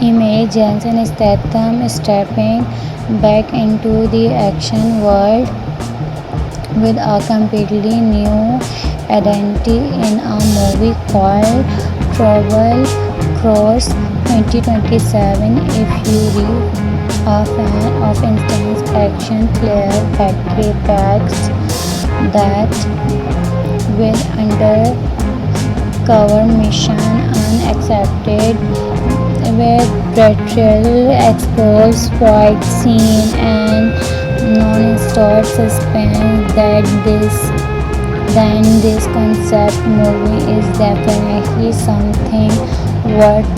image Jason Statham stepping back into the action world with a completely new identity in a movie called Trouble Cross 2027. If you are a fan of instant action thriller packs that with undercover mission unaccepted where brutal exposed fight scene and non-stop suspense then this concept movie is definitely something worth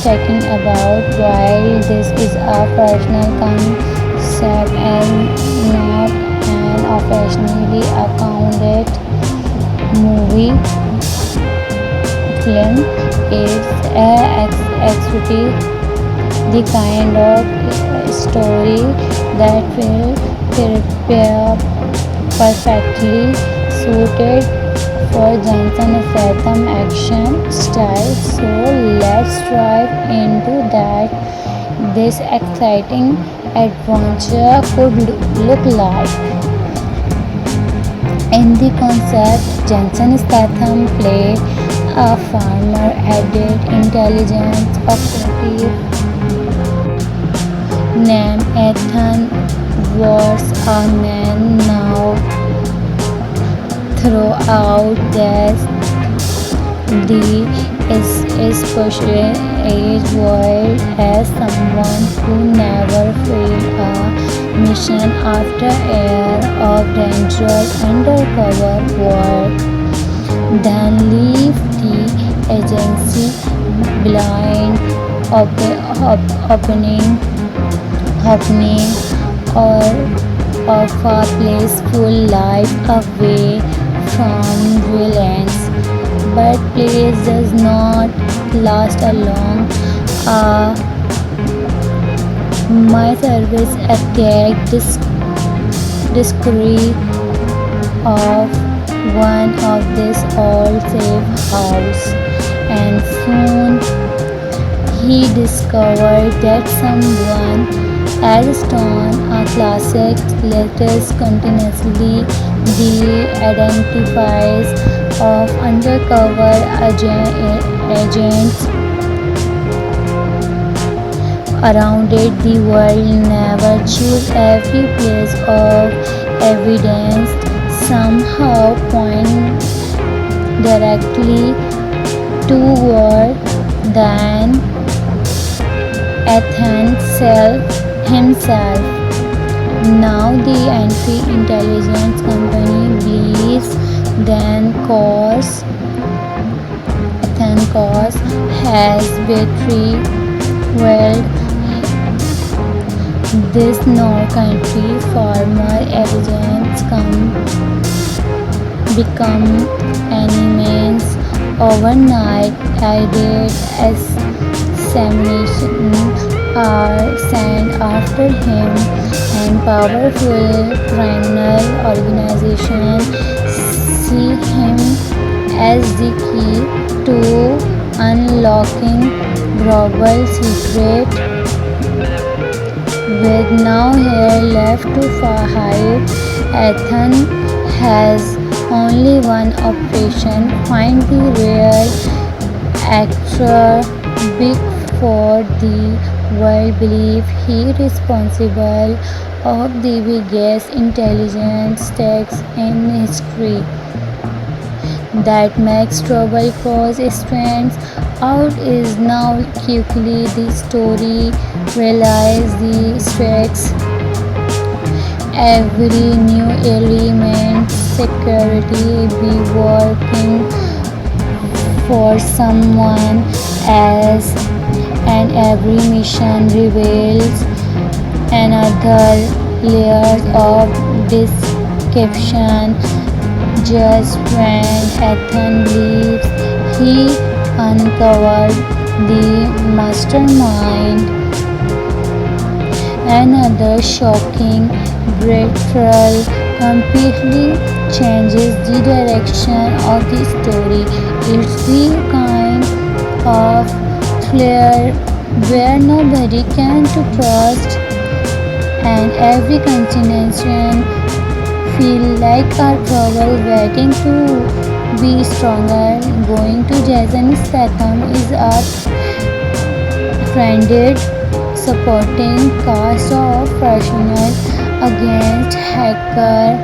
talking about. While this is a personal concept and not an officially accounted movie, film is actually the kind of story that will prepare perfectly suited for Jason Statham action style. So let's dive into that this exciting adventure could look like. In the concept, Jason Statham play a farmer added intelligence operative named Ethan was a man now throughout the especially age world as someone who never failed a mission after year of dangerous undercover work, then leave the agency blind opening or of a peaceful life away from violence. But place does not last long. My service attacked discovery of one of this all safe house, and soon he discovered that someone had stolen a classic letters continuously the identifies of undercover agents around it. The world never choose every place of evidence somehow point directly toward than Ethan himself. Now the anti-intelligence company believes Ethan Cause has betrayed this no-country farmer agents become enemies overnight. Added examination are sent after him, and powerful criminal organizations see him as the key to unlocking global secret. With no hair left to hide, Ethan has only one operation: find the real actor before the world believes he is responsible of the biggest intelligence tax in history. That makes trouble cause stands out is now quickly the story realize the stakes. Every new element security be working for someone else, and every mission reveals another layer of deception. Just when Ethan leaves, he uncovered the mastermind. Another shocking breakthrough completely changes the direction of the story. It's the kind of thriller where nobody can to trust and every continuation feel like our trouble waiting to be stronger. Going to Jason Statham is our friended supporting cast of professionals against hacker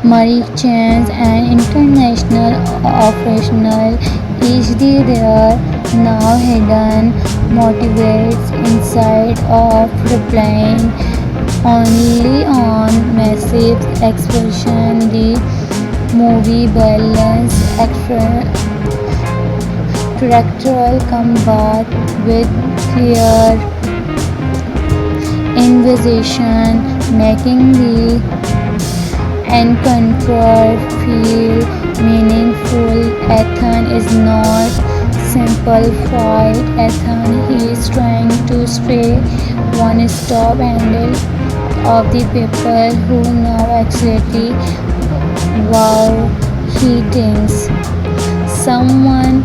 merchants and international operational. Each day there now hidden motivates inside of the plane only on massive explosion. The movie balance directorial combat with clear envision, making the encounter feel meaningful. Ethan is not simple fight. Ethan is trying to stay one stop handle of the people who know exactly wow he thinks. Someone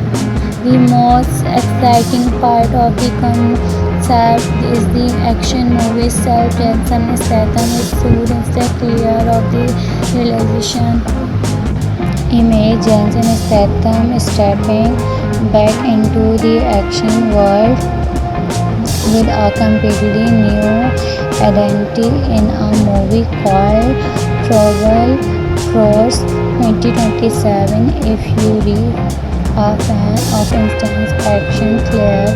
the most exciting part of the concept is the action movie itself. Jason Statham is soon instead clear of the realization. Image Jason Statham stepping back into the action world with a completely new identity in a movie called Trouble Cross 2027. If you read a fan of instant action clear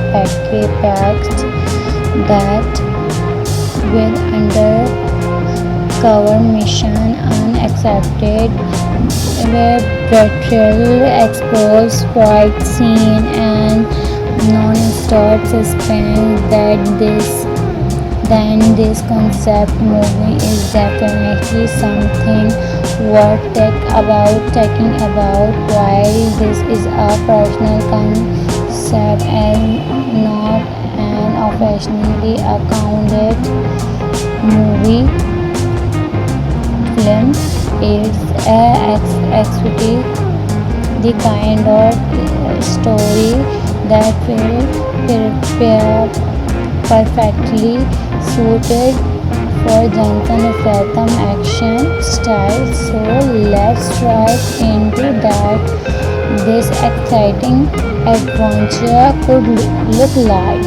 packed that with undercover mission unaccepted where betrayal exposed fight scene and non-stop suspense then this concept movie is definitely something worth talking about. While this is a personal concept and not an officially accounted movie film, it's actually the kind of story that will prepare perfectly suited for Jason Statham action style. So let's dive into that this exciting adventure could look like.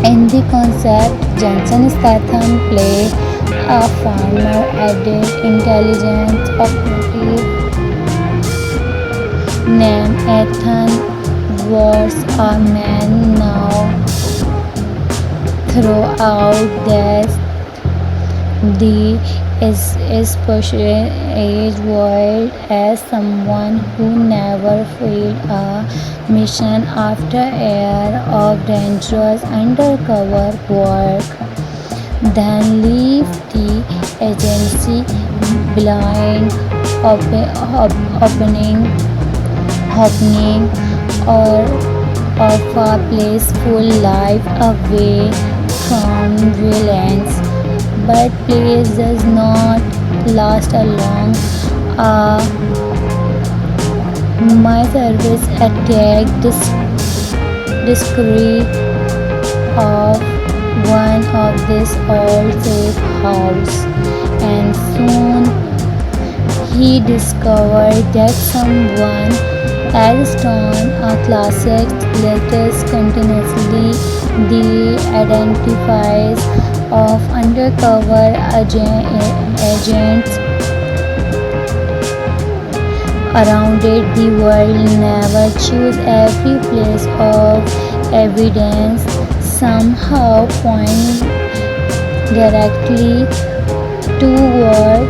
In the concept, Jason Statham plays a farmer added intelligence operative named Ethan was a man now throughout the especially age world as someone who never failed a mission after year of dangerous undercover work then leave the agency blind opening or of a peaceful life away from violence. But peace does not last long. My service attacked discovery of one of this old safe house, and soon he discovered that someone had stolen a classic latest continuously the identifies of undercover agents around it. The world never choose every place of evidence somehow point directly to work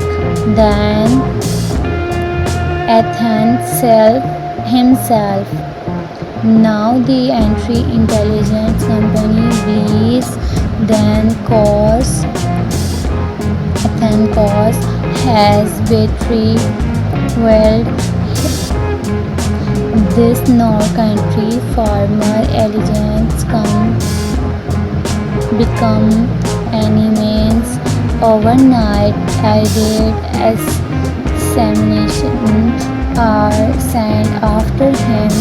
than Ethan himself. Now the entry intelligence company believes Ethan Cause has betrayed this no country farmer elegance become enemies overnight. Added examination are sent after him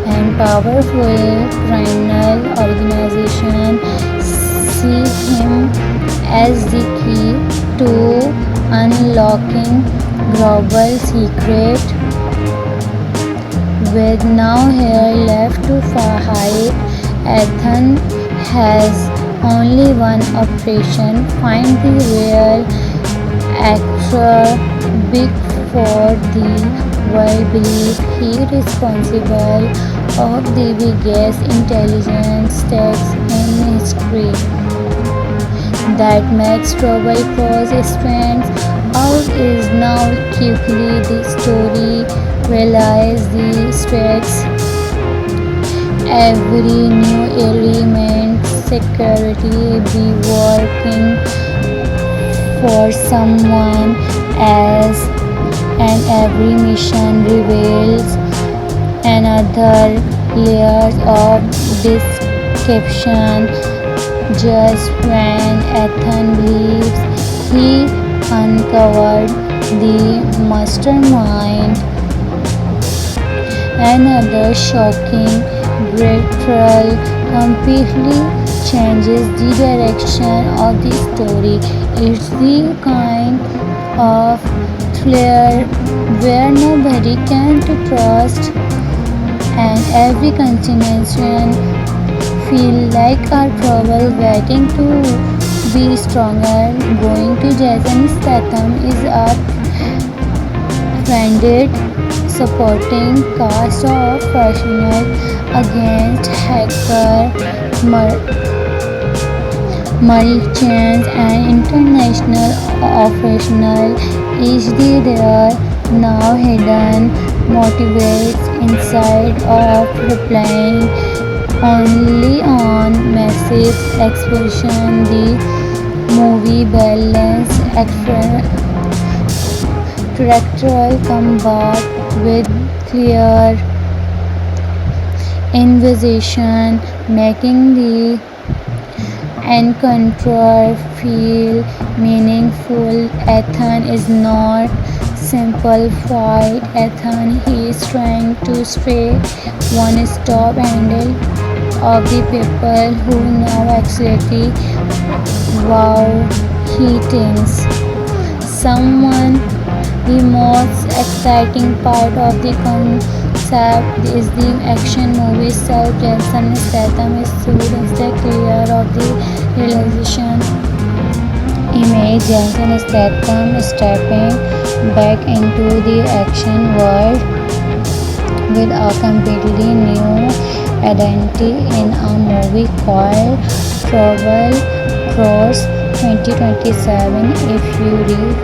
and powerful criminal organization see him as the key to unlocking global secret. With no hair left to hide, Ethan has only one operation: find the real actor before the world believes he is responsible of the biggest intelligence tax in history. That makes trouble cause strands out is now quickly the story realize the stakes. Every new element security be working for someone else, and every mission reveals another layer of deception. Just when Ethan believes he uncovered the mastermind, another shocking betrayal completely changes the direction of the story. It's the kind of thriller where nobody can to trust, and every continuation feel like a trouble waiting to be stronger. Going to Jason Statham is a friended supporting cast of professionals against hacker, merchants, and international officials. Each their now hidden motivates inside of replying only on massive expression. The movie balance directorial combat with clear envision, making the encounter feel meaningful. Ethan is not simple fight. Ethan he is trying to stay one stop handle of the people who know exactly wow he thinks. Someone the most exciting part of the concept is the action movie itself. Jason Statham is so clear of the realization. Image Jason Statham stepping back into the action world with a completely new identity in a movie called Trouble Cross 2027. If you read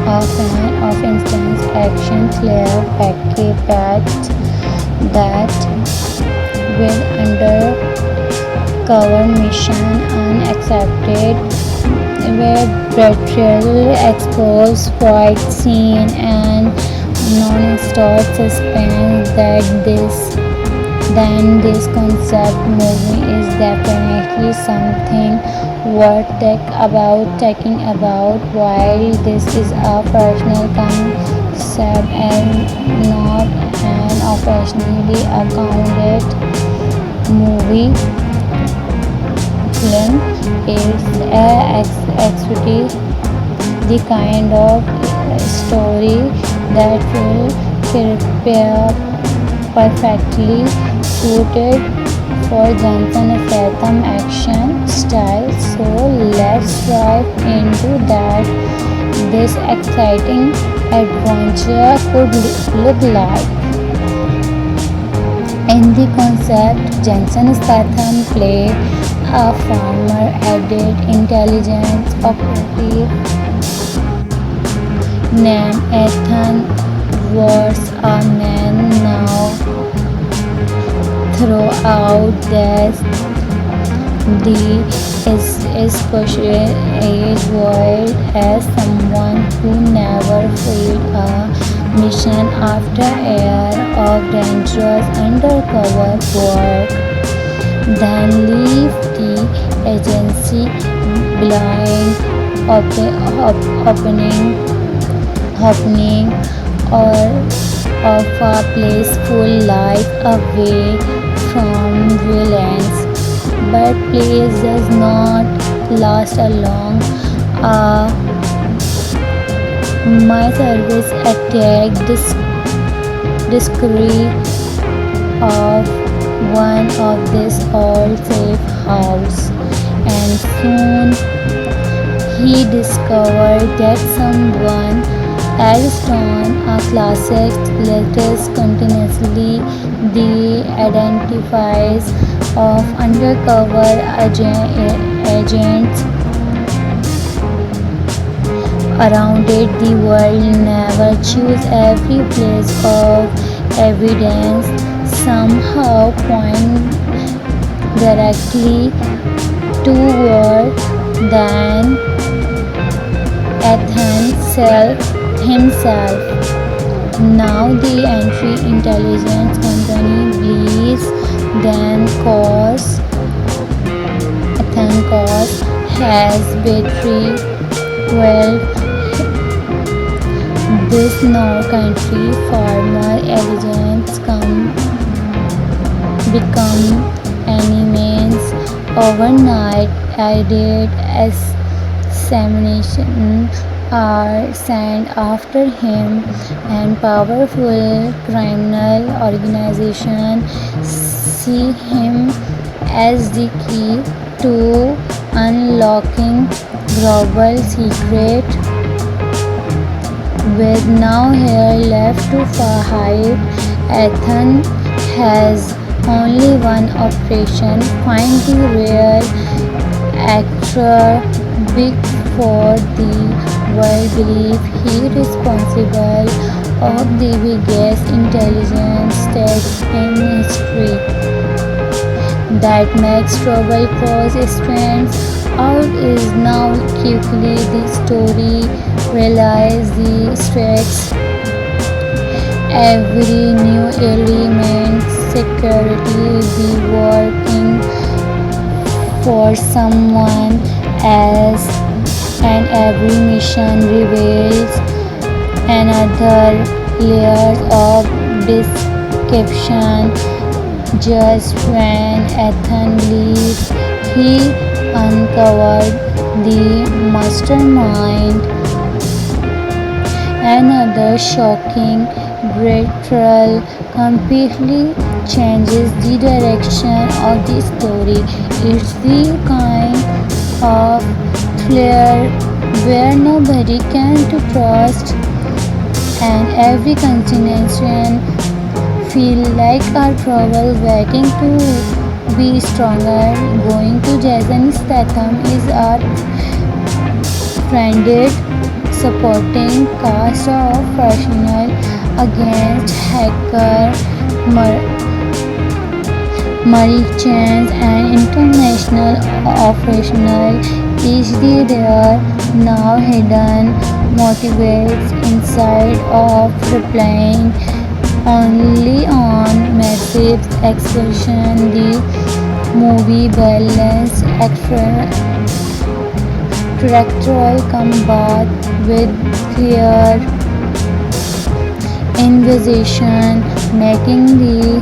a fan of instant action thriller packaged that with undercover mission unaccepted where betrayal exposed fight scene and non-stop suspense then this concept movie is definitely something worth talking about. While this is a personal concept and not an officially accounted movie, film is actually the kind of story that will prepare perfectly suited for Jason Statham action style. So let's dive into that this exciting adventure could look like. In the concept, Jason Statham played a former added intelligence operative named Ethan was a man now throughout this the especially age world as someone who never failed a mission after a year of dangerous undercover work, then leave the agency blind, opening or of a peaceful life away from villains. But place does not last a long. My service attacked discovery of one of this all safe house, and soon he discovered that someone Ariston, a classic latest continuously the identifies of undercover agents around it. The world never choose every place of evidence somehow point directly toward than Athens himself. Now the entry intelligence company believes then cause Athens has betrayed 12 this now country farmer agents become enemies overnight. Added examination are sent after him, and powerful criminal organization see him as the key to unlocking global secret. With now here left to hide, Athens has only one operation: find the real actor before the world believe he responsible of the biggest intelligence test in history. That makes trouble cause strands out is now quickly the story realize the stakes. Every new element security be working for someone else, and every mission reveals another layer of deception. Just when Athens leaves, he uncovered the mastermind. Another shocking betrayal completely changes the direction of the story. It's the kind of thriller where nobody can to trust, and every continuation feel like our trouble waiting to be stronger. Going to Jason Statham is our friended supporting cast of professional against hacker merchants and international operational. Each their now hidden motivates inside of replying only on massive explosion. The movie balance characteral combat with clear invitation, making the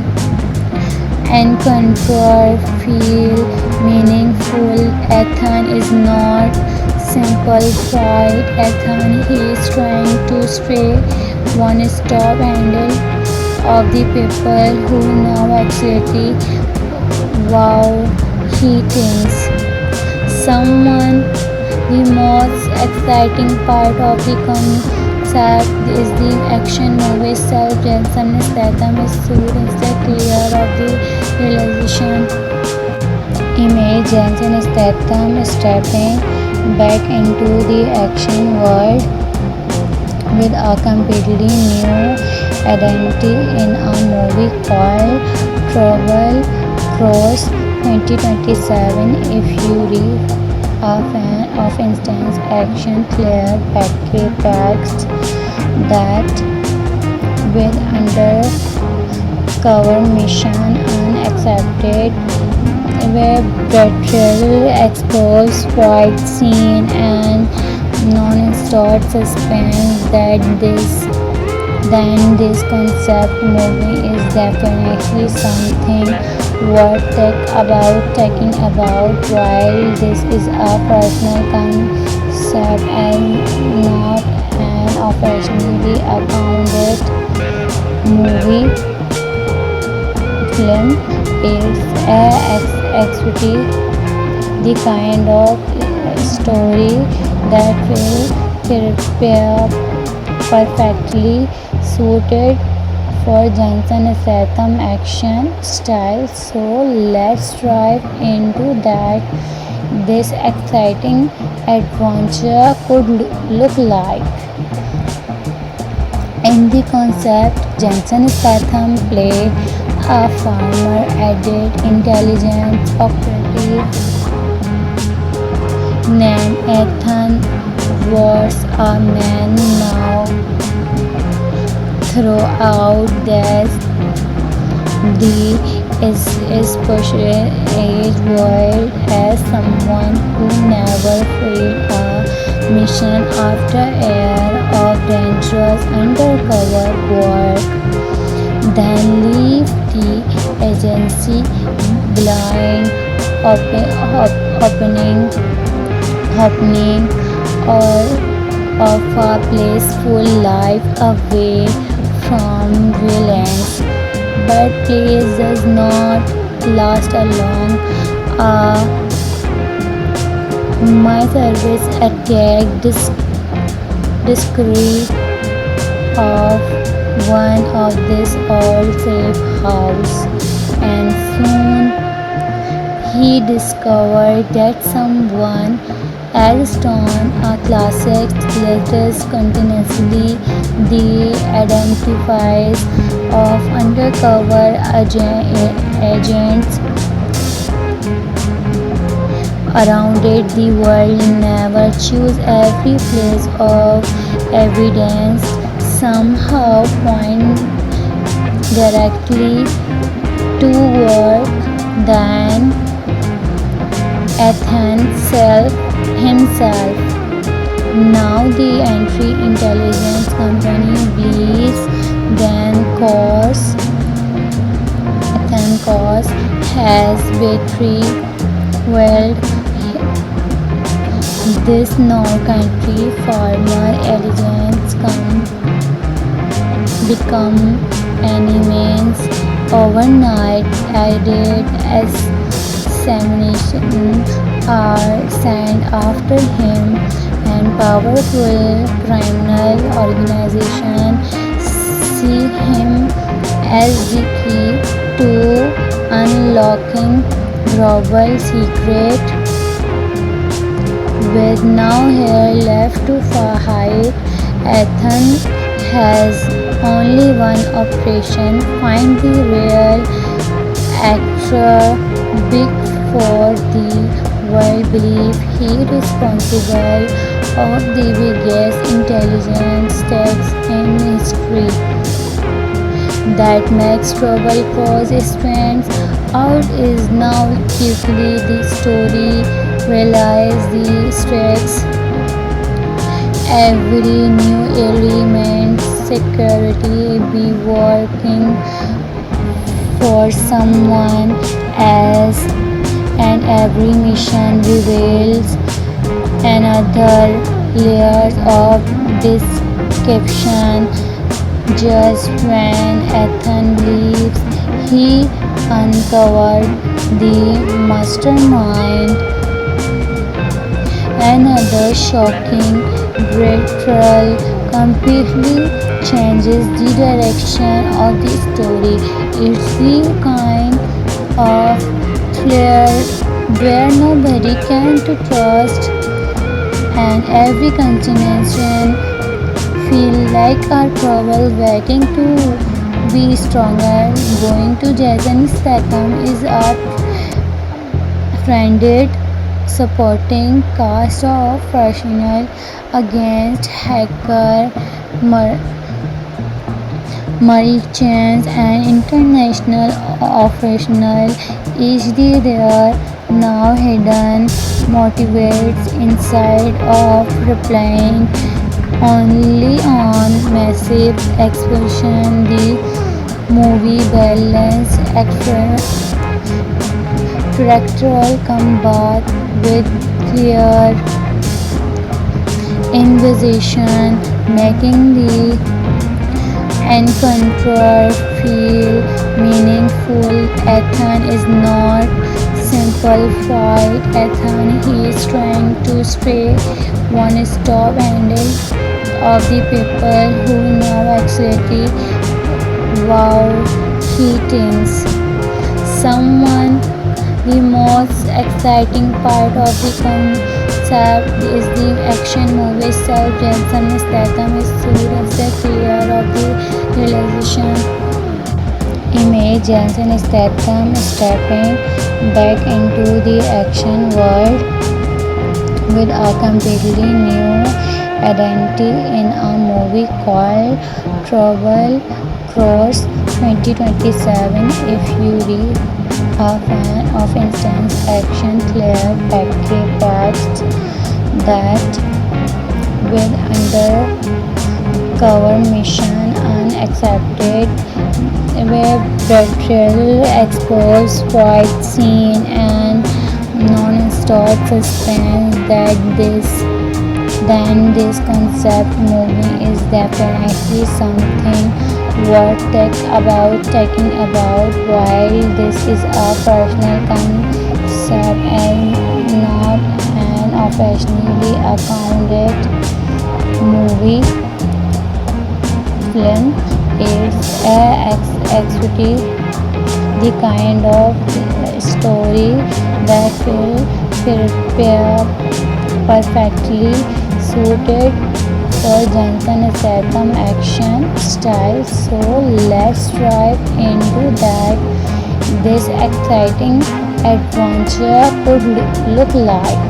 encounter feel meaningful. Athens is not simple fight. Athens is trying to stay one stop handle of the people who now actually wow he thinks someone. The most exciting part of the concept is the action movie itself. Jason Statham is sued instead clear of the realization image. Jason Statham stepping back into the action world with a completely new identity in a movie called Trouble Cross 2027. If you read a fan of instant action clear packaged that with undercover mission unaccepted where betrayal exposed fight scene and non-stop suspense then this concept movie is definitely something worth talking about. While this is a personal concept and not an officially accounted movie, film is actually the kind of story that will prepare perfectly suited for Johnson Statham action style. So let's dive into that this exciting adventure could look like. In the concept, Jensen Statham play a farmer added intelligence operative named Ethan was a man now throughout this the especially age world as someone who never failed a mission after year of dangerous undercover work, then leave the agency blind, opening or of a blissful life away from violence. But place does not last long. My service attack discreet of one of this old safe house, and soon he discovered that someone had stolen a classic letters continuously the identifies of undercover agents around it. The world never choose every place of evidence somehow point directly to work than Athens himself. Now the entry intelligence company believes Athens has betrayed this non-country farmer agents become enemies overnight. Added examination are sent after him, and powerful criminal organization see him as the key to unlocking global secret. With now here left to fight, Athens has only one operation: find the real actor before the world believe he responsible of the biggest intelligence tax in history. That makes trouble cause stands out is now quickly the story realize the stakes. Every new element security be working for someone else, and every mission reveals another layers of deception. Just when Ethan leaves, he uncovered the mastermind. Another shocking betrayal completely changes the direction of the story. It's the kind of thriller where nobody can to trust, and every continuation feel like a trouble waiting to be stronger. Going to Jason Statham is a friended supporting cast of professional against hacker merchants and international operational. Each their now hidden motivates inside of replying only on massive explosion. The movie balance structural combat with clear envision, making the encounter feel meaningful. Ethan is not simplified. Ethan he is trying to stay one stop handle of the people who know exactly wow he thinks. Someone the most exciting part of the concept is the action movie itself. Jason Statham is seriously clear of the realization image. Jason Statham stepping back into the action world with a completely new identity in a movie called Trouble Cross 2027. If you read a fan of instant action clear packaged that with undercover mission unaccepted where betrayal exposed fight scene and non-stop suspense that this concept movie is definitely something worth talking about. While this is a personal concept and not an officially accounted movie film, it's actually the kind of story that will prepare perfectly suited for Jason Statham action style. So let's dive into that this exciting adventure could look like.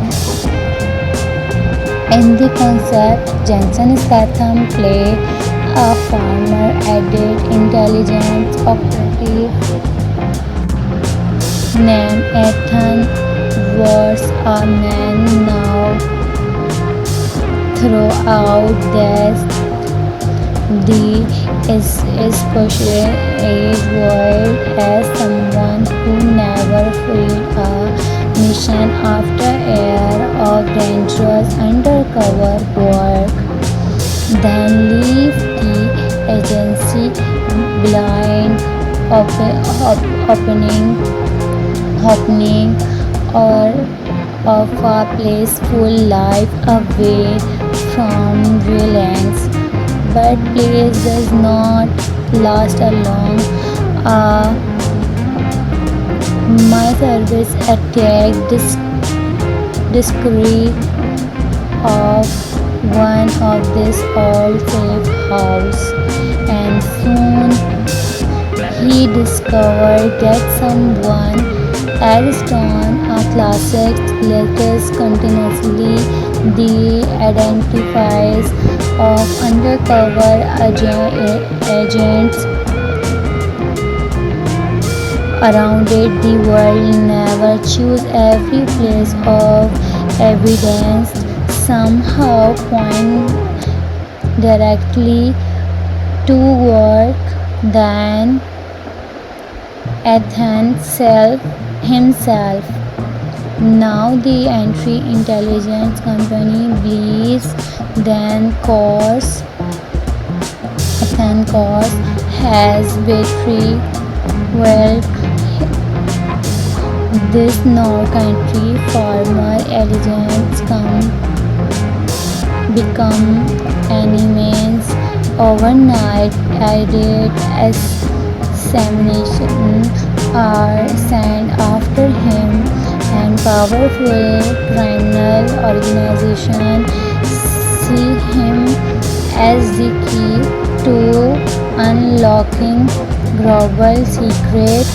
In the concept, Jason Statham play a former added intelligence operative named Ethan was a man now throughout the associated world as someone who never failed a mission after year of dangerous undercover work, then leave the agency blind, opening or of a peaceful life away from violence. But peace does not last long. My service attack discovery of one of this old safe house, and soon he discovered that someone Ariston, a classic latest continuously the identifies of undercover agents around it. The world never choose every place of evidence somehow point directly to work than Ethan himself. Now the entry intelligence company believes then course Ethan course has battery. Well, this no country former agents become enemies overnight. Added examination are sent after him, and powerful criminal organization see him as the key to unlocking global secret.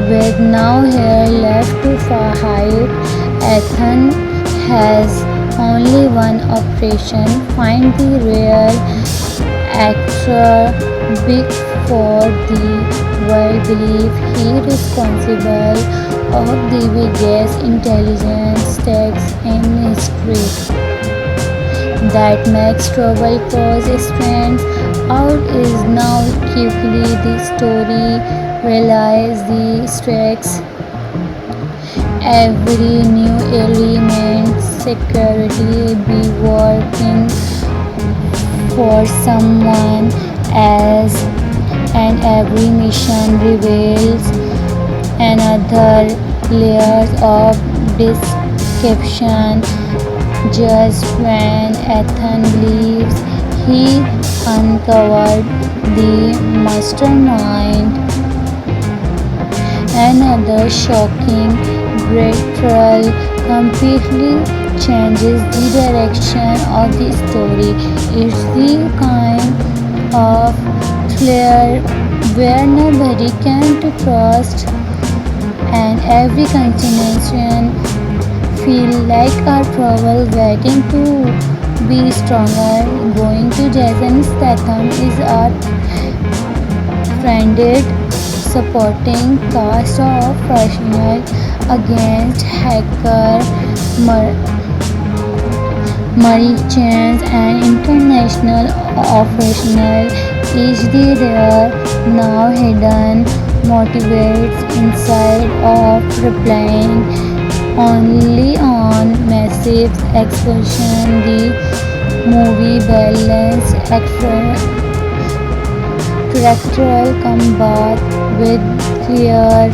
With now here left to hide, Ethan has only one operation: find the real actor before the world believe he responsible of the biggest intelligence tax in history. That makes trouble cause strength out is now quickly the story realize the stakes. Every new element, security be working for someone else, and every mission reveals another layer of deception. Just when Ethan leaves, he uncovered the mastermind. Another shocking betrayal completely changes the direction of the story. It's the kind of thriller where nobody can to trust, and every continuation feel like a trouble waiting to be stronger. Going to Jason Statham is a trended supporting cast of professional against hacker, merchants, and international operational. Each the rare, now hidden, motivates inside of replying only on massive explosion. The movie balance characteral combat with clear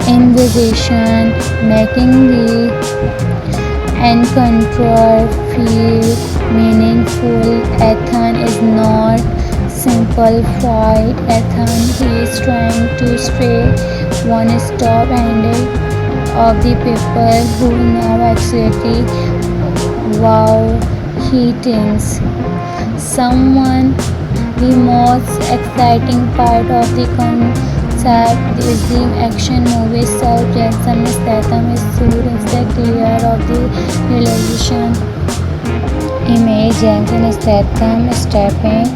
invitation, making the encounter feel meaningful. Ethan is not simple fight. Ethan is trying to stay one stop ahead of the people who know exactly wow he thinks. Someone the most exciting part of the concept is the action movie itself. Jason Statham is soon the clear of the realization. Image Jason Statham stepping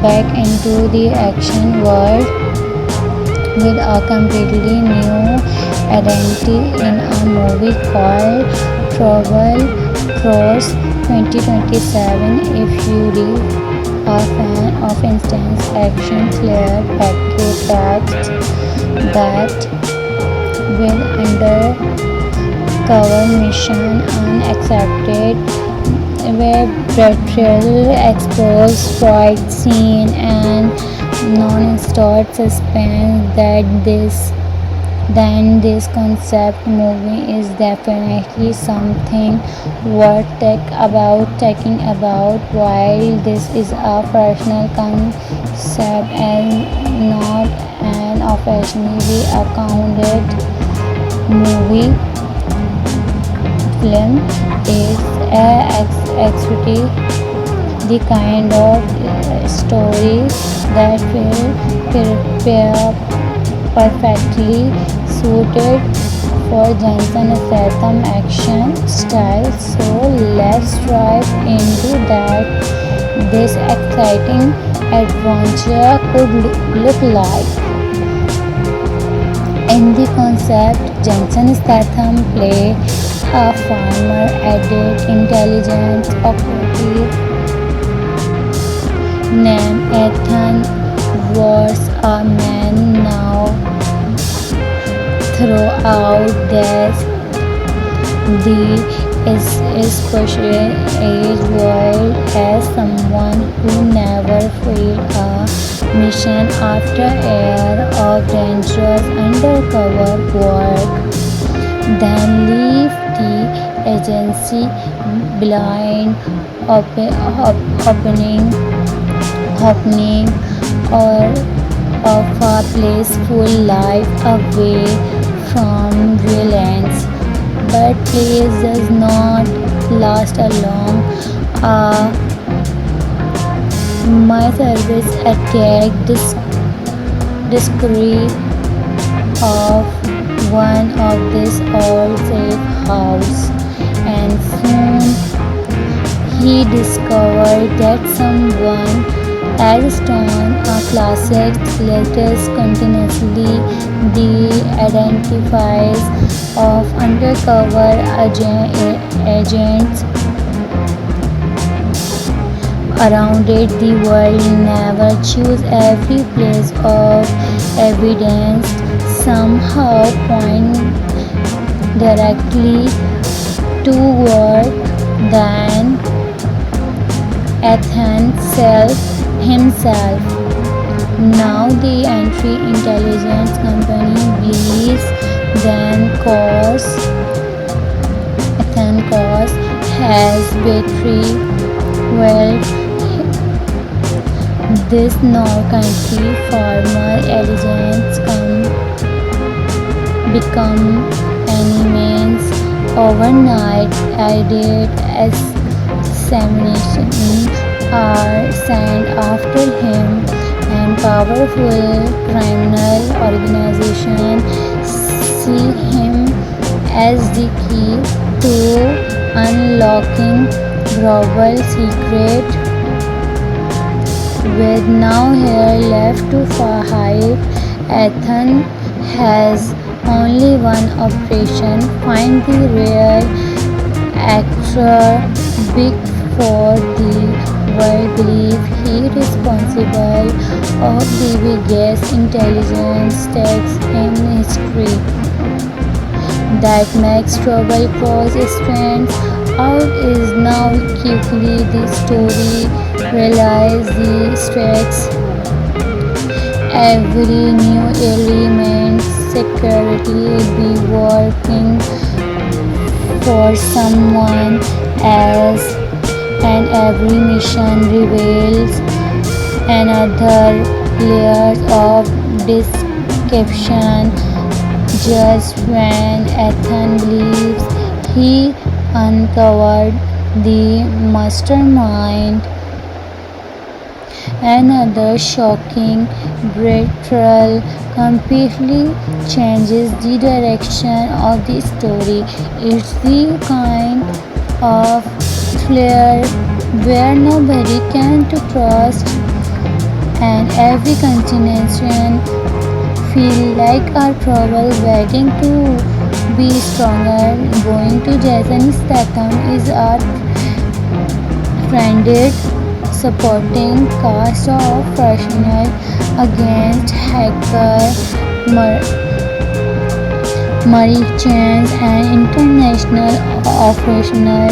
back into the action world with a completely new identity in a movie called Trouble Cross 2027. If you are a fan of instant action thriller packed that will undercover mission unaccepted where betrayal, exposed fight scene, and non-stop suspense, then this concept movie is definitely something worth talking about. While this is a personal concept and not an officially accounted movie, film is actually the kind of story that will prepare perfectly suited for Jason Statham action style. So let's dive into that this exciting adventure could look like. In the concept, Jason Statham play a farmer, added intelligence operative named Ethan was a man now throughout this the especially age world as someone who never failed a mission after year of dangerous undercover work, then leave the agency blind, opening or of a blissful life away from violence. But place does not last long. My service attacked discovery of one of this all safe house, and soon he discovered that someone had stolen a classic latest continuously the identifies of undercover agents around it. The world never choose every place of evidence somehow point directly toward than Ethan himself. Now the entry intelligence company believes then cause Ethan cause has battery. Well, this now country farmer elegance become enemies overnight. Added examination are sent after him, and powerful criminal organization see him as the key to unlocking global secret. With now here left to hide, Ethan has only one operation: find the real actor before the world believe he is responsible of the biggest intelligence tax in history. That makes trouble cause stands out is now quickly the story realize the stakes. Every new element security be working for someone else, and every mission reveals another layer of deception. Just when Ethan believes he uncovered the mastermind, another shocking betrayal completely changes the direction of the story. It's the kind of thriller where nobody can to trust, and every continuation feel like our trouble waiting to be stronger. Going to Jason Statham is our friended supporting cast of professional against hacker merchants and international operational.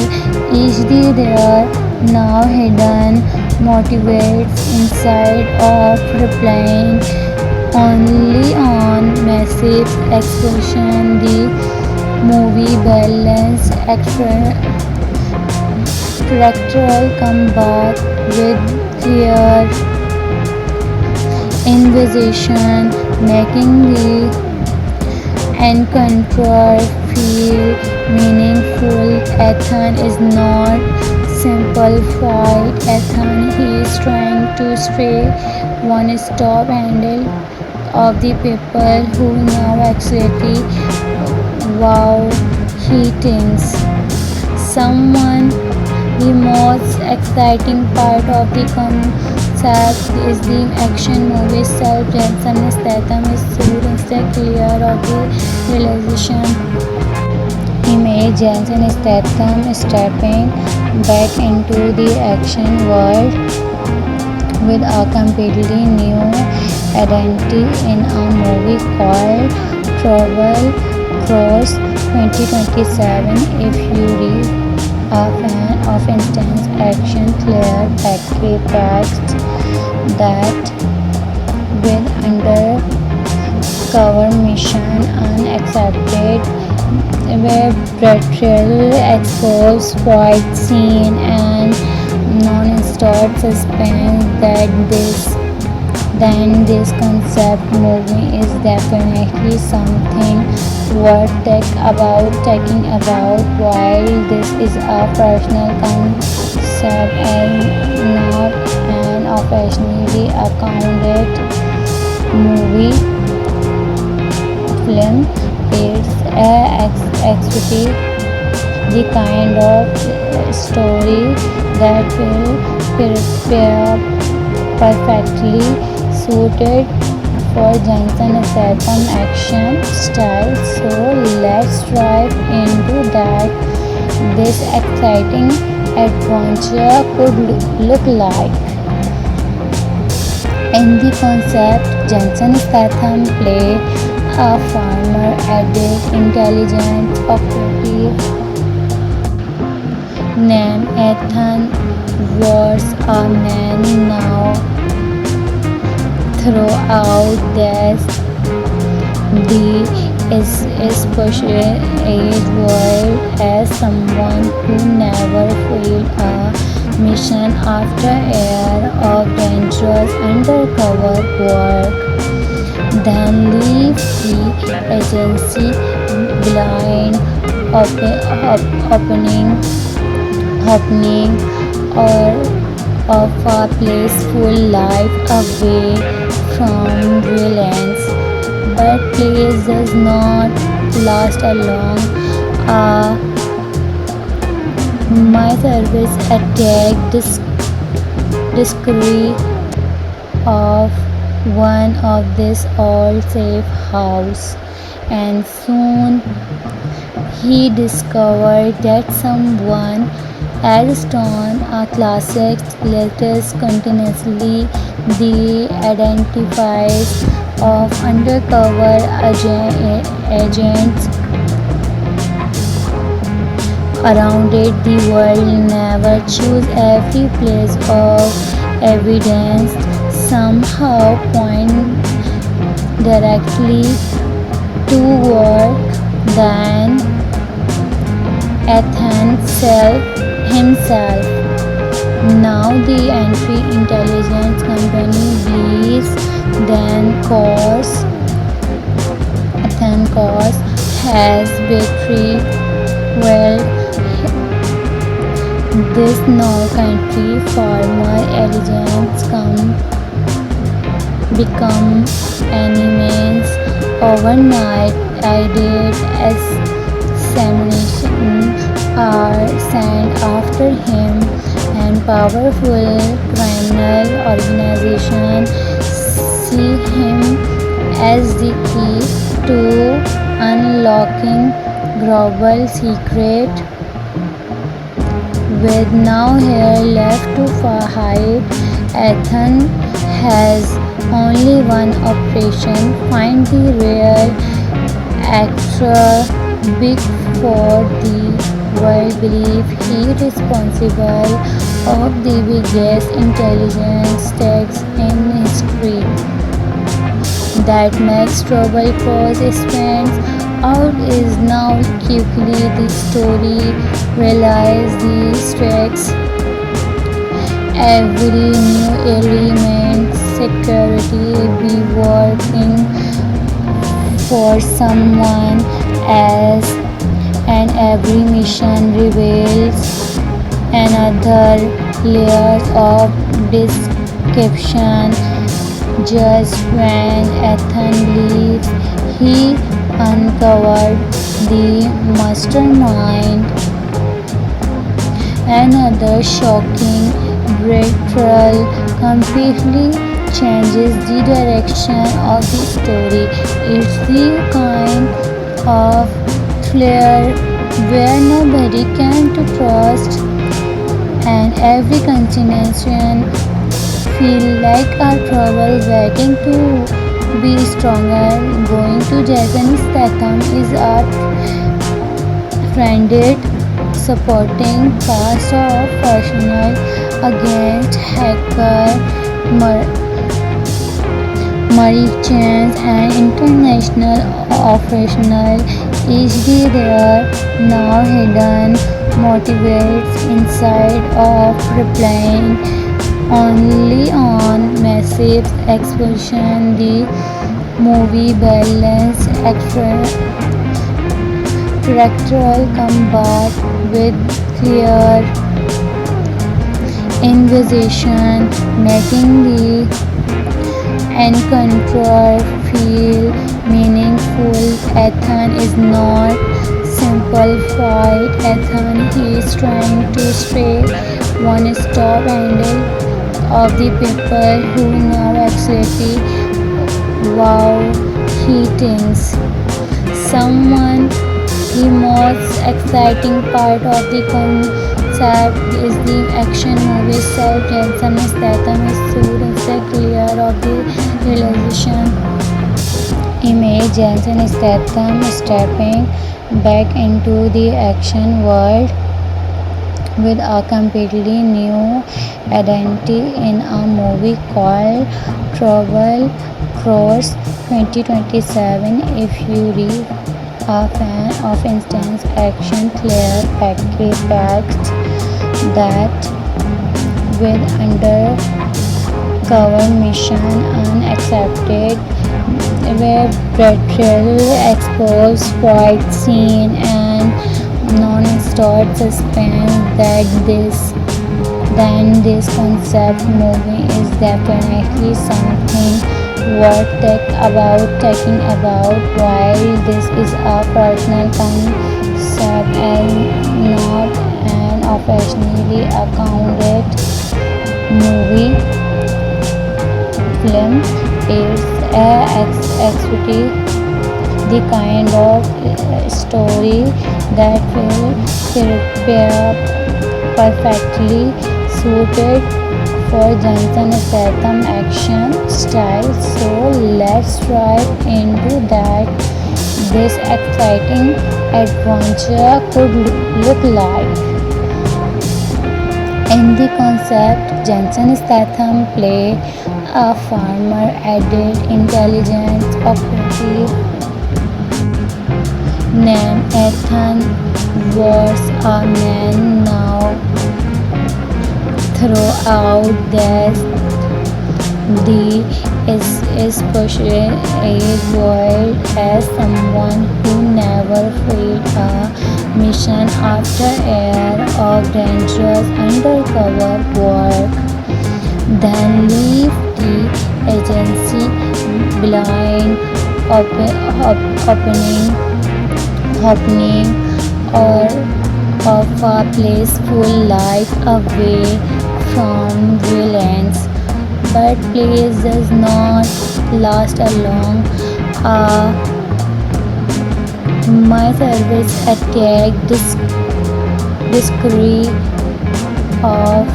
Each there now hidden motivates inside of replying only on massive explosion. The movie balance characteral combat with clear invitation, making the encounter feel meaningful. Ethan is not simple fight. Ethan he is trying to stay one stop handle of the people who now actually wow he thinks someone. The most exciting part of the concept is the action movie itself. Jason Statham is soon instant clear of the realization. Image Jason Statham stepping back into the action world with a completely new identity in a movie called Trouble Cross 2027. If you read a fan of intense action clear packed that with undercover mission unaccepted where betrayal exposed fight scene and non-stop suspense then this concept movie is definitely something worth taking about. While this is a personal concept and not an officially accounted movie film, it's actually the kind of story that will prepare perfectly suited for Jason Statham action style. So let's dive into that this exciting adventure could look like. In the concept, Jensen Statham played a farmer addict, intelligent, operative named Ethan was a man now throughout this the especially age world as someone who never failed a mission after year of dangerous undercover work, then leave the agency blind, opening or of a peaceful life away from violence. But peace does not last long. A my service attack discovery of one of this all safe house, and soon he discovered that someone had stolen a classic latest continuously the identifies of undercover agents around it. The world never choose every place of evidence somehow point directly to work than Athens himself. Now the anti-intelligence company believes then cause has betrayed well this now country farmer agents become enemies overnight. I did examination are sent after him and powerful criminal organization see him as the key to unlocking global secret. With now here left to hide, Ethan has only one operation: find the real actor big for the world believe he responsible of the biggest intelligence tax in history. That makes trouble cause stands out is now quickly the story realize the stakes every new element security be working for someone else, and every mission reveals another layers of deception. Just when Ethan leaves, he uncovered the mastermind. Another shocking breakthrough completely changes the direction of the story. It's the kind of thriller where nobody can to trust, and every continuation feel like a trouble waiting to be stronger. Going to Jason Statham is a friended supporting cast of personnel against hacker merchants and international operational. Each there now hidden motivates inside of replying only on massive explosion. The movie balanced character combat with clear invitation, making the encounter feel meaningful. Ethan is not simple fight. Ethan is trying to stay one stop handle of the people who now actually wow he thinks someone the most exciting part of the concept concept is the action movie itself. Jason Statham is sued as the clear of the realization image. Jason Statham stepping back into the action world with a completely new identity in a movie called Trouble Cross 2027. If you read a fan of instant action clear packed that with undercover mission unaccepted where betrayal exposed fight scene and non-stop suspense that this concept movie is definitely something worth talking about. While this is a personal concept and not an officially accounted movie film, it's actually the kind of story that will prepare perfectly suited for Jason Statham action style. So let's dive into that this exciting adventure could look like. In the concept, Jason Statham play a farmer added intelligence operative named Ethan was a man now throughout that the is portrayed world as someone who never failed a mission after year of dangerous undercover work, then leave the agency blind opening or of a peaceful life away from violence. But place does not last long. My service attack discovery of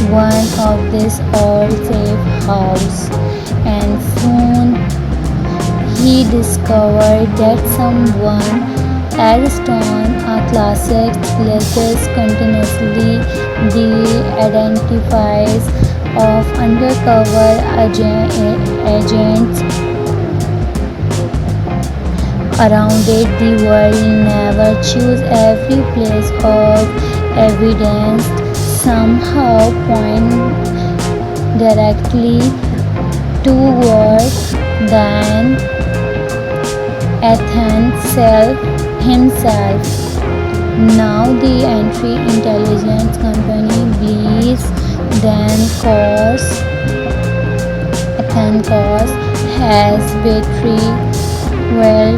one of this old safe house, and soon he discovered that someone has torn a classic latest continuously the identifies of undercover agents around it. The world never choose every place of evidence somehow point directly toward than Athens himself. Now the entry intelligence company believes Athens has betrayed well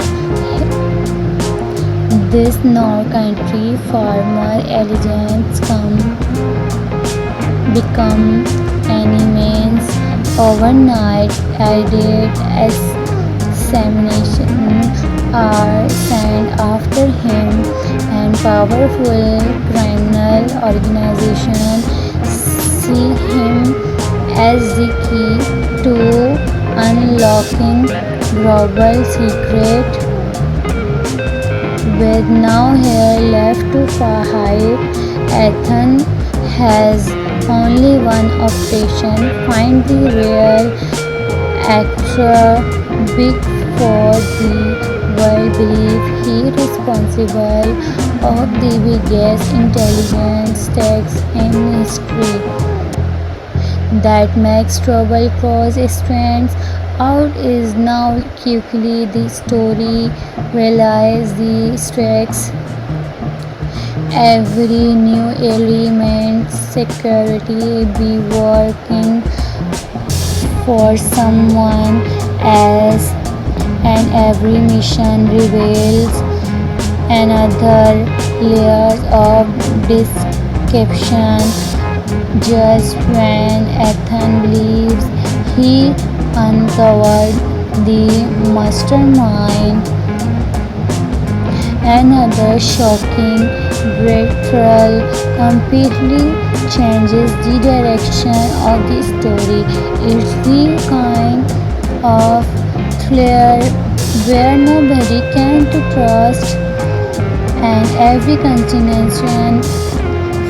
this North country farmer agents become enemies overnight. Added examination are sent after him, and powerful criminal organizations see him as the key to unlocking global secret. With now here left to hide, Athens has only one operation: find the real actor before the world believe he responsible of the biggest intelligence tax in history. That makes trouble cross strands out is now quickly the story realize the stakes every new element security be working for someone else, and every mission reveals another layer of deception. Just when Ethan believes he uncovered the mastermind, another shocking betrayal completely changes the direction of the story. It's the kind of thriller where nobody can to trust and every continuation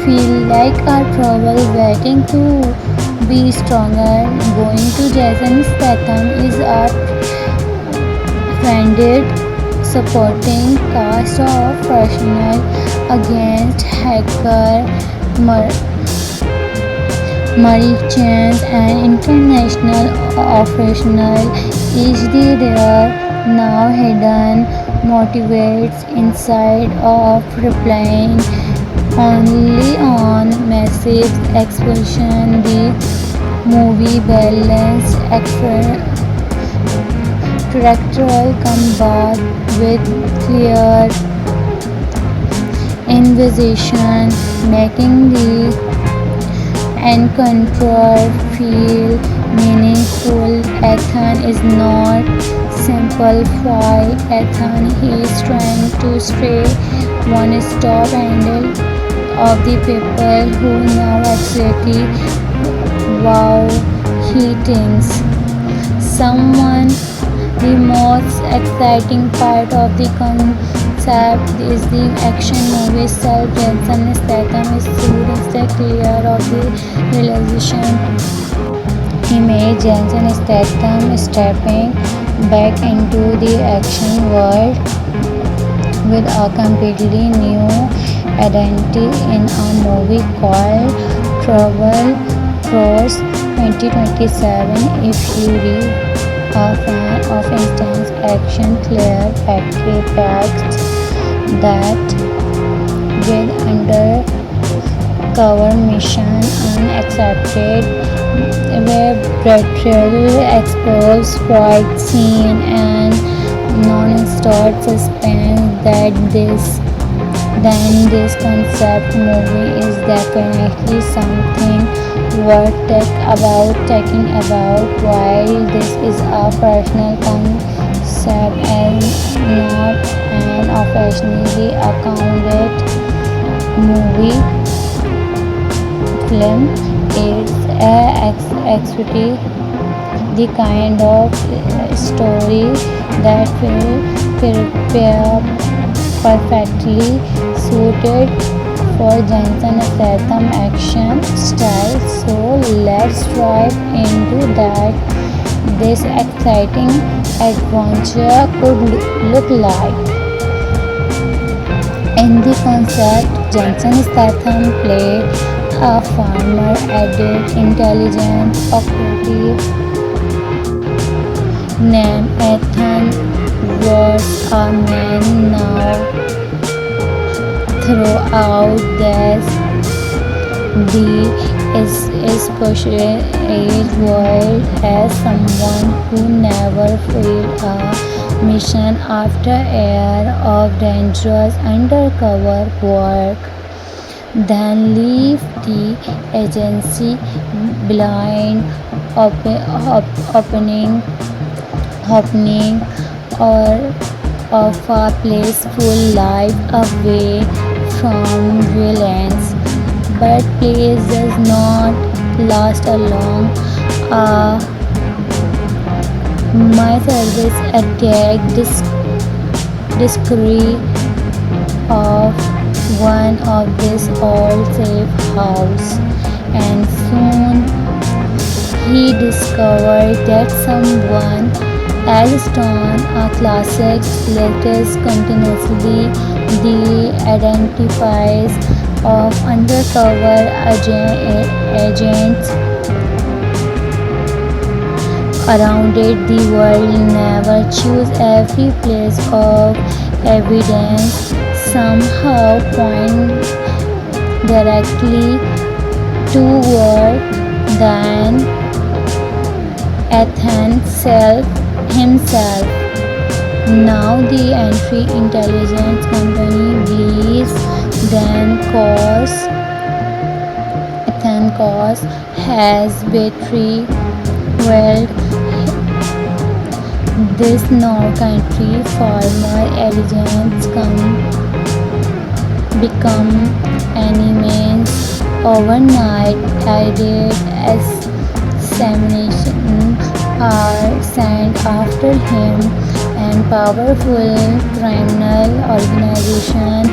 feel like our trouble waiting to be stronger. Going to Jason Statham is a friended supporting cast of professional against hacker merchants and international operational. Each the rare now hidden motivates inside of replying only on massive explosion. The movie balanced characteral combat with clear invitation, making the encounter feel meaningful. Ethan is not simplified. Ethan is trying to stay one stop handle of the people who now actually wow he thinks someone. The most exciting part of the concept is the action movie itself. Jason Statham is soon the clear of the realization. He made Jason Statham stepping back into the action world with a completely new identity in a movie called Trouble Cross 2027. If you read a fan of intense action clear packed that with undercover mission unaccepted where betrayal exposed fight scene and non-stop suspense then this concept movie is definitely something worth talking about. While this is a personal concept and not an officially accounted movie film, it's actually the kind of story that will prepare perfectly suited for Jason Statham action style. So let's dive into that. This exciting adventure could look like. In the concept, Jason Statham played a farmer, added intelligent operative named Ethan was a man now throughout this the especially world as someone who never failed a mission after years of dangerous undercover work, then leave the agency blind, opening or of a peaceful life away from violence. But peace does not last long. My service attacked discovery of one of this old safe house, and soon he discovered that someone Alston, a classic latest continuously the identifies of undercover agents around it. The world never choose every place of evidence somehow point directly toward than Ethan himself. Now the entry intelligence company believes Ethan Cause has betrayed this North country farmer agents become enemies overnight. Added examination are sent after him, and powerful criminal organization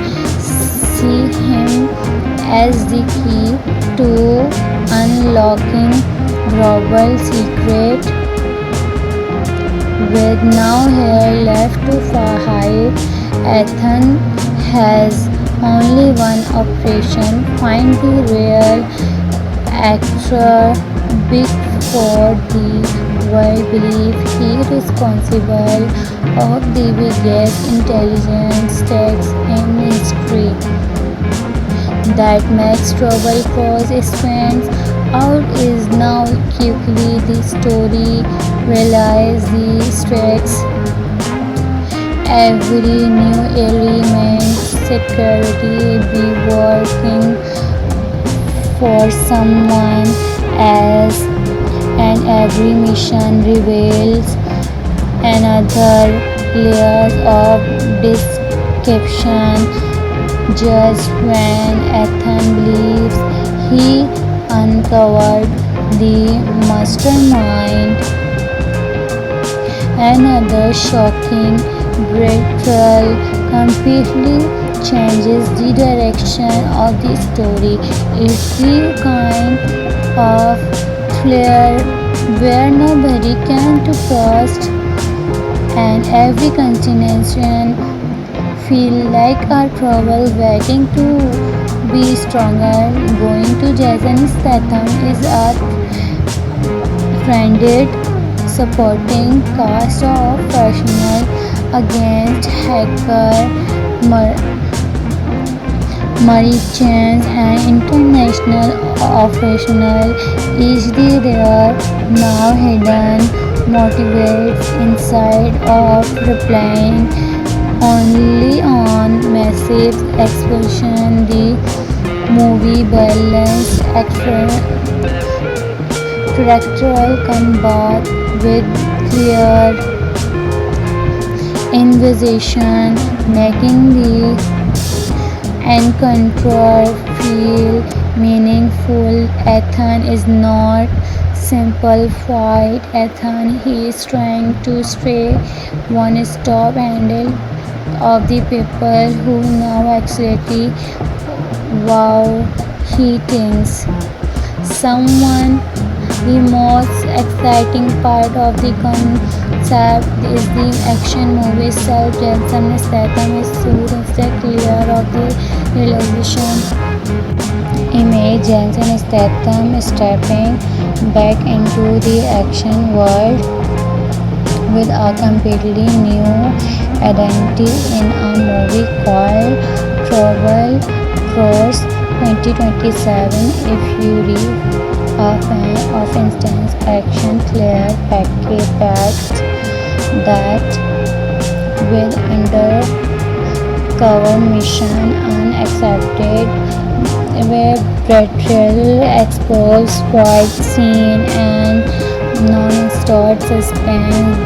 see him as the key to unlocking global secret. With no hair left to hide, Ethan has only one operation: find the real actor before the world believes he is responsible of the biggest intelligence tax in history. That makes trouble cause stands out is now quickly the story realize the stakes. Every new element security be working for someone else, and every mission reveals another layers of deception. Just when Ethan believes he uncovered the mastermind, another shocking betrayal completely changes the direction of the story. It's the kind of thriller where nobody can to trust, and every continuation feel like a trouble waiting to be stronger. Going to Jason Statham is a friended supporting cast of professional against hacker, merchants and international operational. Each their now hidden motivates inside of replying only on massive explosion. The movie balanced characteral combat with clear invitation, making the encounter feel meaningful. Ethan is not simple fight. Ethan he is trying to stay one stop handle of the people who now actually wow he thinks someone. The most exciting part of the concept is the action movie itself. Jason Statham is so clear of the realization image. Jason Statham stepping back into the action world with a completely new identity in a movie called Trouble Cross 2027. If you read a fan of instant action clear packed that with undercover mission unaccepted where betrayal exposed fight scene and non-stop suspense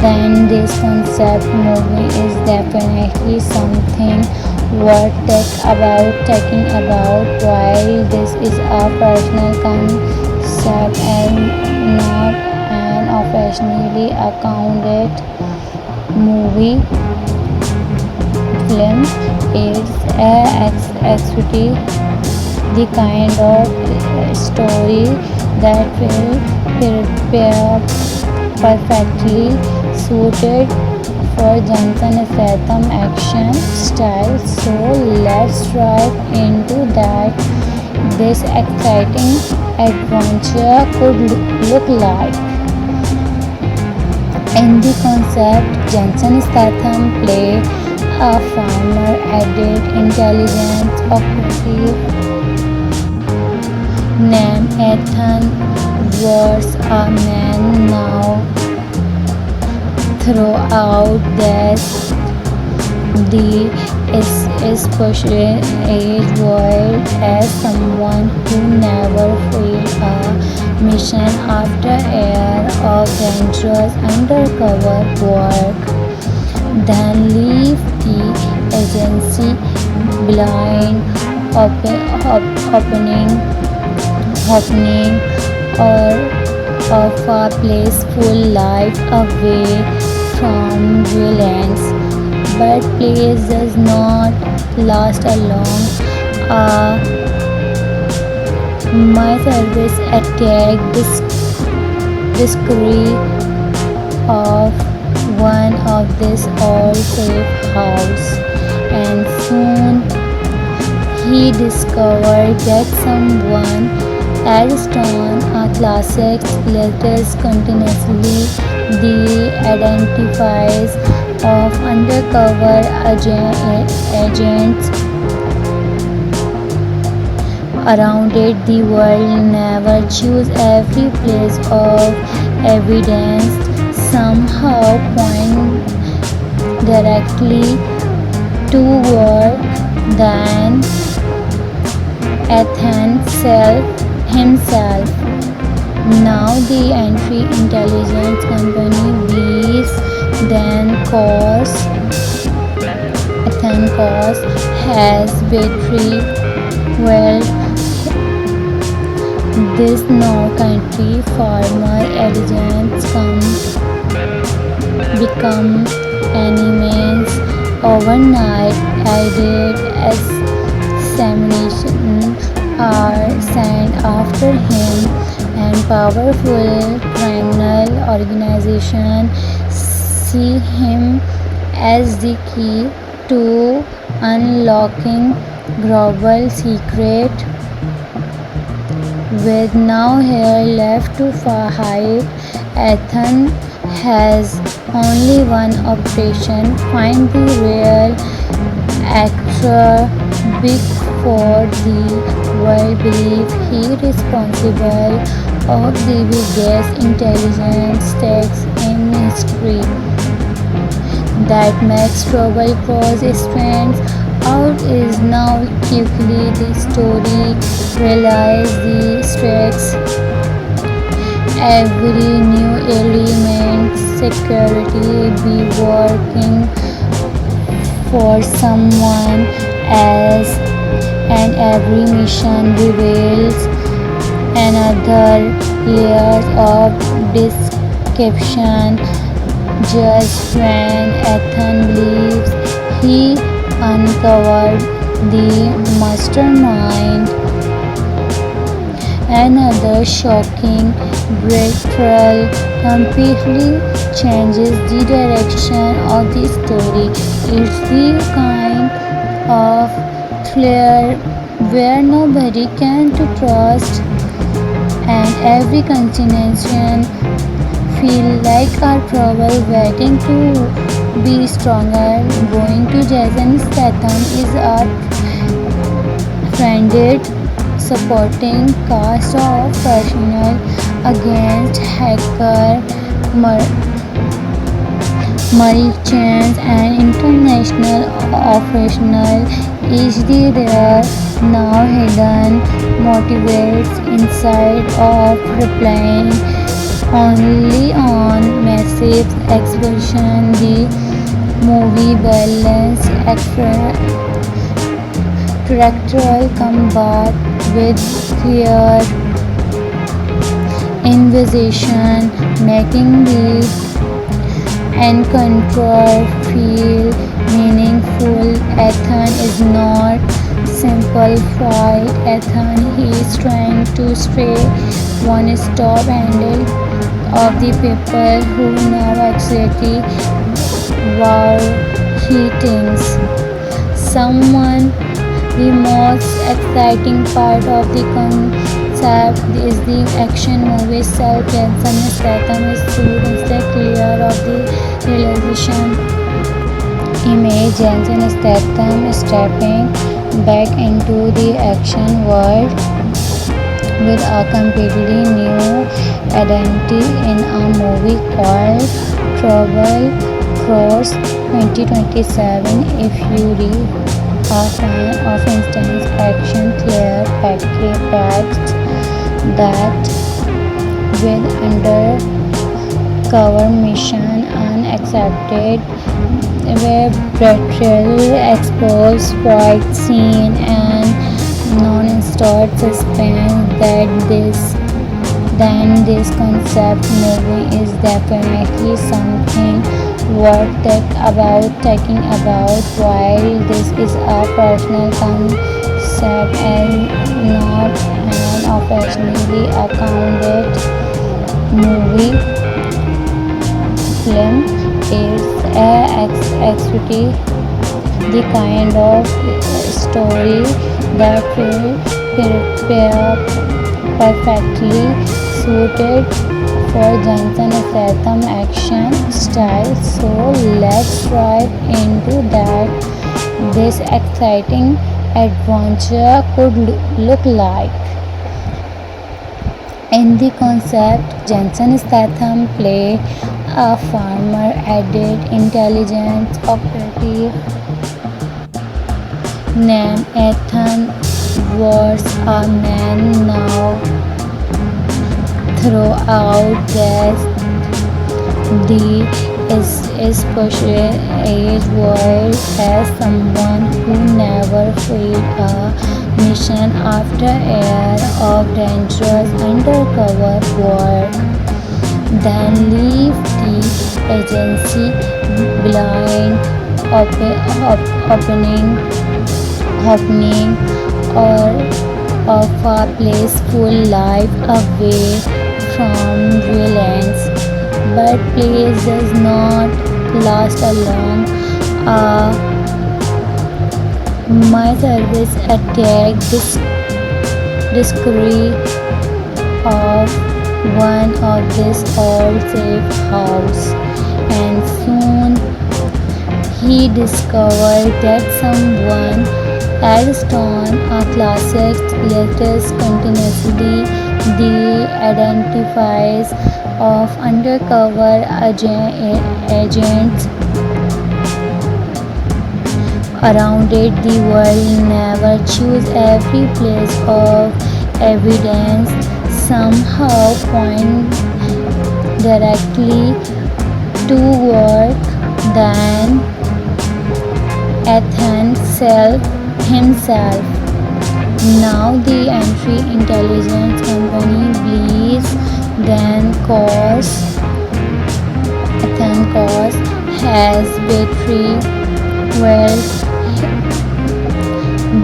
then this concept movie is definitely something worth talking about. While this is a personal concept and not an officially accounted movie film, it's actually the kind of story that will prepare perfectly suited for Jason Statham action style. So let's dive into that this exciting adventure could look like. In the concept, Jason Statham play a farmer added intelligence operative named Ethan was a man now throughout this the especially age world as someone who never failed a mission after year of dangerous undercover work then leave the emergency, blind opening, opening, or of a peaceful life away from violence. But place does not last long. My service attacked discovery of one of this all safe house, and soon he discovered that someone had stolen a classic letters continuously the identifies of undercover agents around it. The world never choose every place of evidence somehow point directly toward than Athens himself. Now the entry intelligence company Bees then Athencos has battery well this no country farmer agents become enemies overnight. Added examination are sent after him, and powerful criminal organization see him as the key to unlocking global secret. With no hair left to hide, Athens has only one operation: find the real actor before the world believe he responsible of the biggest intelligence tax in history. That makes trouble cause strands out is now quickly the story realize the stakes every new element security be working for someone else, and every mission reveals another layers of deception. Just when Ethan believes he uncovered the mastermind, another shocking breakthrough completely changes the direction of the story. It's the kind of thriller where nobody can to trust, and every continuation feel like a trouble waiting to be stronger. Going to Jason Statham is a friended supporting cast of professional against hacker merchants and international operational. Each their now hidden motivates inside of replying only on massive explosion. The movie balance character combat with clear invitation, making the encounter feel meaningful. Ethan is not simple fight. Ethan he is trying to stay one stop handle of the people who know exactly wow he thinks. Someone the most exciting part of the concept is the action movie itself. Jason Statham is sued instead clear of the realization image. Jason Statham stepping back into the action world with a completely new identity in a movie called Trouble Cross 2027. If you read a fan of instant action clear packed that with undercover mission unaccepted where betrayal exposed fight scene and non-stop suspense that this concept movie is definitely something worth taking about. While this is a personal concept and not an officially accounted movie film, it's actually the kind of story that will prepare perfectly suited for Johnson Statham action style. So let's dive into that this exciting adventure could look like. In the concept, Jensen Statham play a farmer added intelligence operative named Ethan was a man now throughout the especially age world as someone who never failed a mission after years of dangerous undercover work, then leave the agency blind, opening or of a peaceful life away from violence. But peace does not last long. My service attacked discovery of one of this old safe house, and soon he discovered that someone had stolen a classic latest continuously the identifies of undercover agents around it. The world never choose every place of evidence somehow point directly to work than Ethan himself. Now the entry intelligence company believes Ethan Cause has betrayed wealth.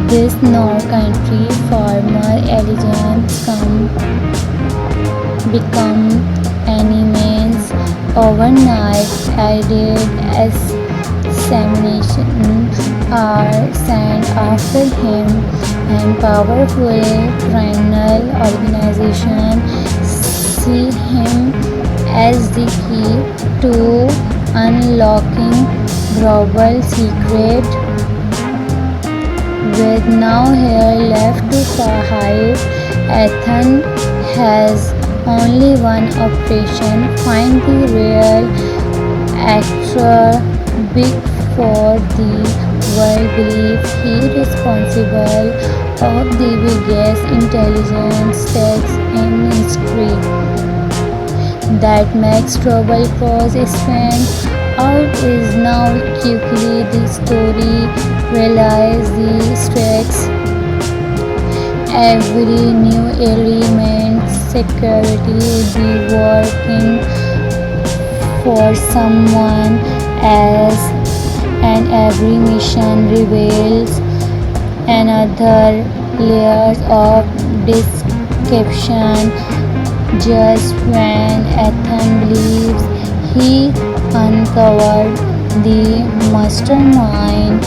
This no-country farmer agents become enemies overnight. Added examinations are sent after him, and powerful criminal organizations see him as the key to unlocking global secret. With no hair left to hide, Ethan has only one operation: find the real actor before the world believes he is responsible of the biggest intelligence tax in history. That makes trouble cause spin out is now quickly the story realize the stakes. Every new element security be working for someone else, and every mission reveals another layers of deception. Just when Ethan believes he uncovered the mastermind,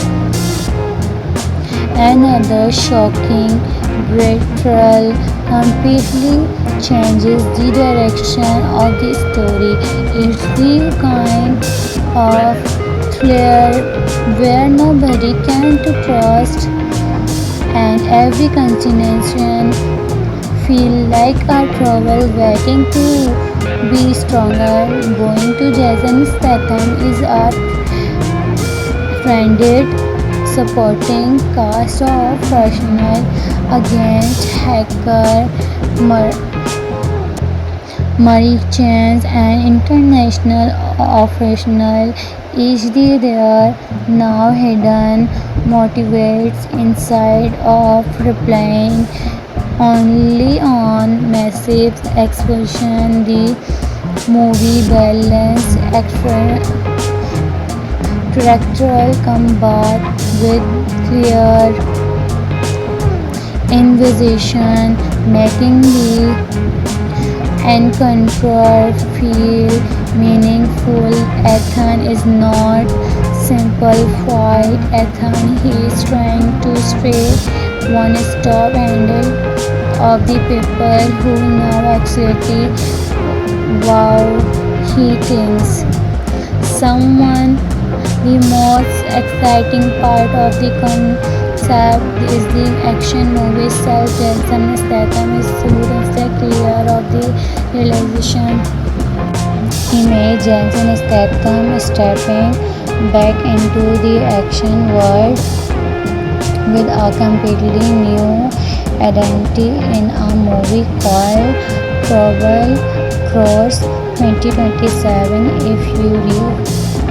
another shocking betrayal completely changes the direction of the story. It's the kind of thriller where nobody can to trust, and every continuation feel like a trouble waiting to be stronger. Going to Jason Statham is a friended supporting cast of professional against hacker, merchants and international officials. Each day there, now hidden, motivates inside of replying only on massive expression. The movie balance characteral combat with clear envision, making the encounter feel meaningful. Ethan is not simple fight. Ethan he is trying to stay one stop handle of the people who know exactly wow he thinks. Someone the most exciting part of the concept is the action movie style. Jason Statham is suit is the clear of the realization image. Jason Statham stepping back into the action world with a completely new identity in a movie called Trouble Cross 2027. If you read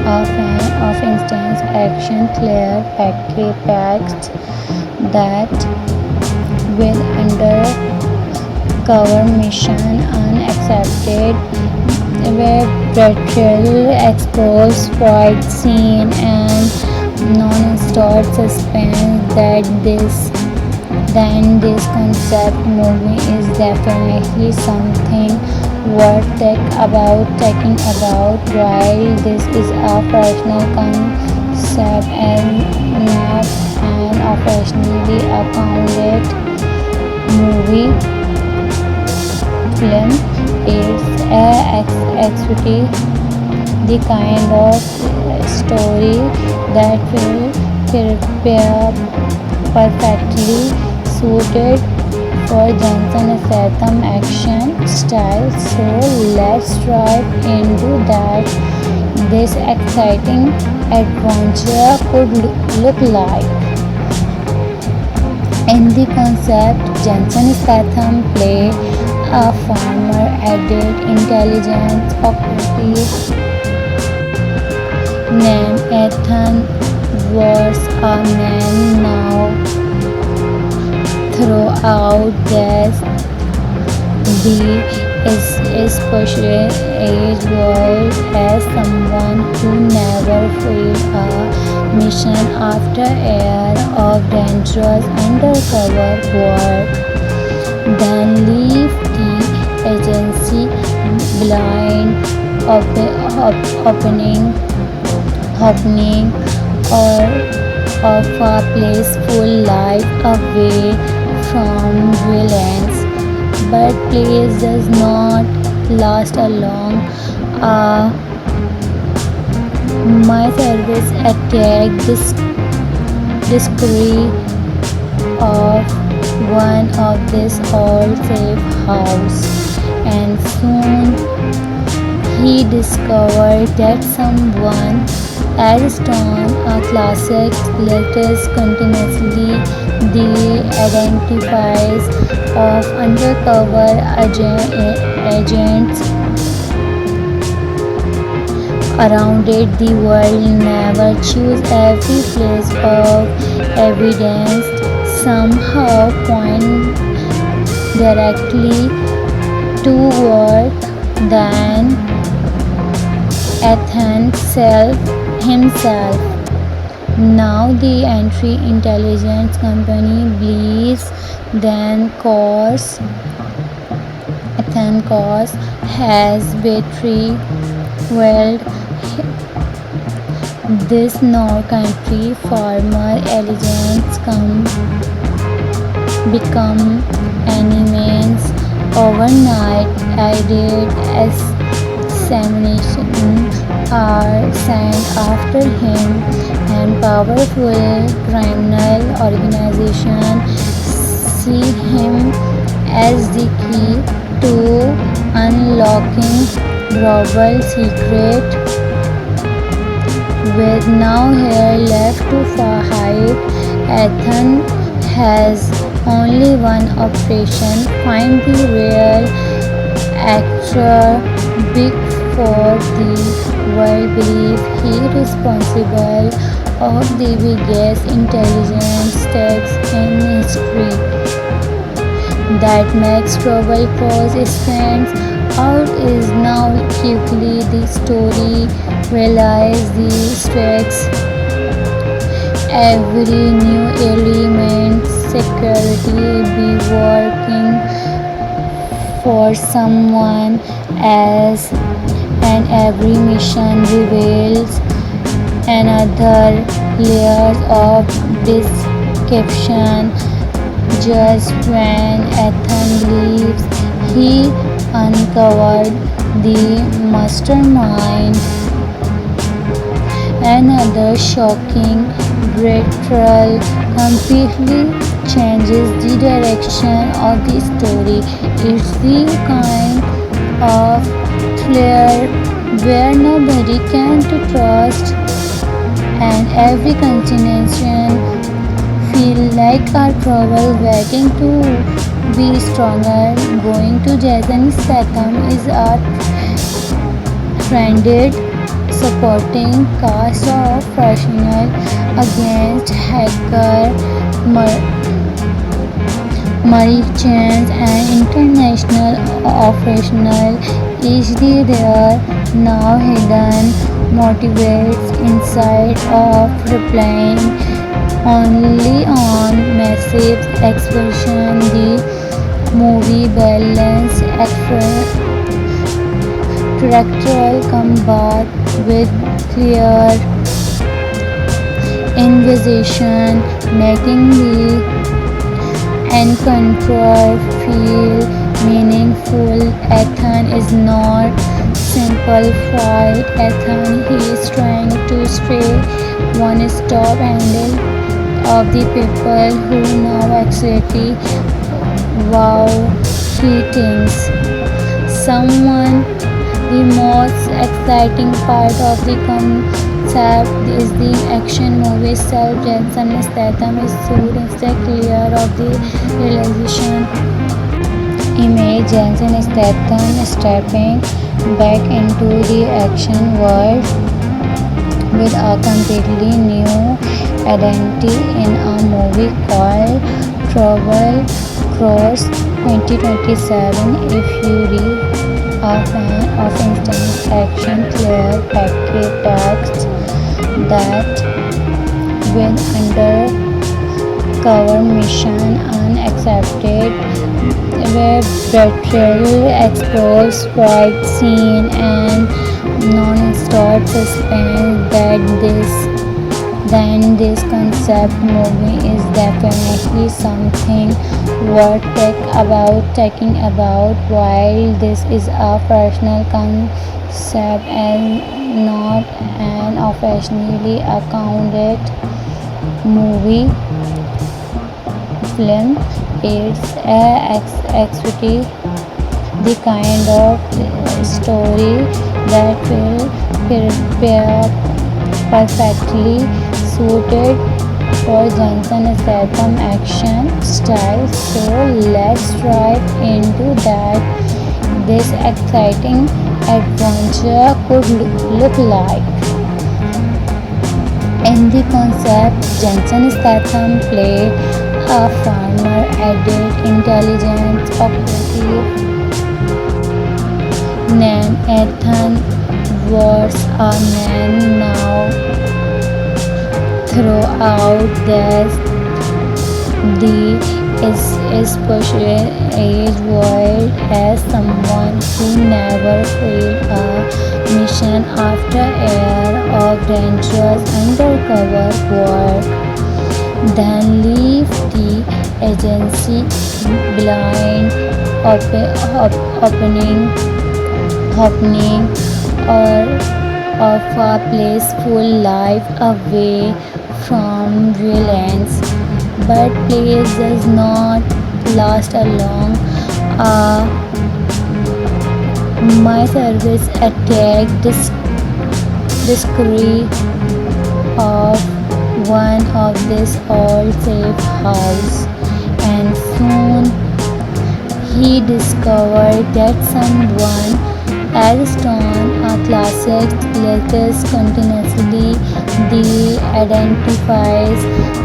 a fan of instant action clear packed that with undercover mission unaccepted where betrayal exposed fight scene and non-stop suspense that this concept movie is definitely something worth taking about. While this is a personal concept and not an officially accounted movie, film is actually the kind of story that will prepare perfectly suited for Johnson Statham action style. So let's dive into that this exciting adventure could look like. In the concept, Johnson Statham play a former added intelligence operative named Ethan was a man now throughout this the especially age world as someone who never failed a mission after year of dangerous undercover work then leave the agency blind opening or of a peaceful life away from violence. But place does not last long. My service attacked this discovery of one of this all safe house and soon he discovered that someone Ariston, a classic latest continuously the identifies of undercover agents around it. The world never choose every place of evidence somehow point directly to work than Ethan himself. Now the entry intelligence company believes then cause Ethan cause has betrayed this North country former agents become enemies overnight. Added examination are sent after him and powerful criminal organization see him as the key to unlocking global secret with now here left to hide. Ethan has only one operation: find the real actor, big for the world believe he responsible of the biggest intelligence tax in history. That makes trouble cause stands out is now quickly the story realize the stakes every new element security be working for someone else and every mission reveals another layers of deception. Just when Ethan leaves, he uncovered the mastermind. Another shocking betrayal completely changes the direction of the story. It's the kind of thriller where nobody can to trust and every continuation feel like our trouble waiting to be stronger. Going to Jason Statham is a trended supporting cast of professional against hacker, merchants and international operational easily there now hidden motivates inside of replying only on massive explosion. The movie balance character combat with clear invitation, making the encounter feel meaningful. Ethan is not simple fight. Ethan he is trying to stay one stop handle of the people who now actually wow he thinks someone. The most exciting part of the concept is the action movie itself. Jason Statham is soon instead clear of the realization. Image Jason Statham stepping back into the action world with a completely new identity in a movie called Trouble Cross 2027. If you read a fan of instant action clear package text that with undercover mission unaccepted where betrayal exposed fight scene and non-stop suspense then this concept movie is definitely something worth talking about. While this is a personal concept and not an officially accounted movie film, it's actually the kind of story that will prepare perfectly suited for Jason Statham action style. So let's dive into that this exciting adventure could look like. In the concept, Jason Statham played a farmer, added intelligence operative named Ethan was a man now throughout the especially age world as someone who never failed a mission after year of dangerous undercover work, then leave the agency blind, opening or of a peaceful life away from violence. But place does not last long. My service attack discovery of one of this old safe house, and soon he discovered that someone Ariston, a classic latest continuously the identifies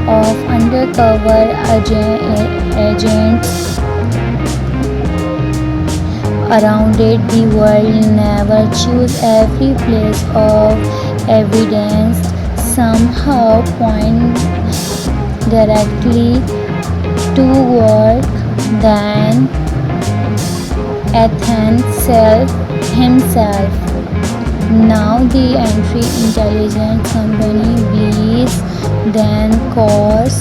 of undercover agents around it. The world never choose every place of evidence somehow point directly to work than Athens himself. Now the entry intelligence company believes then cause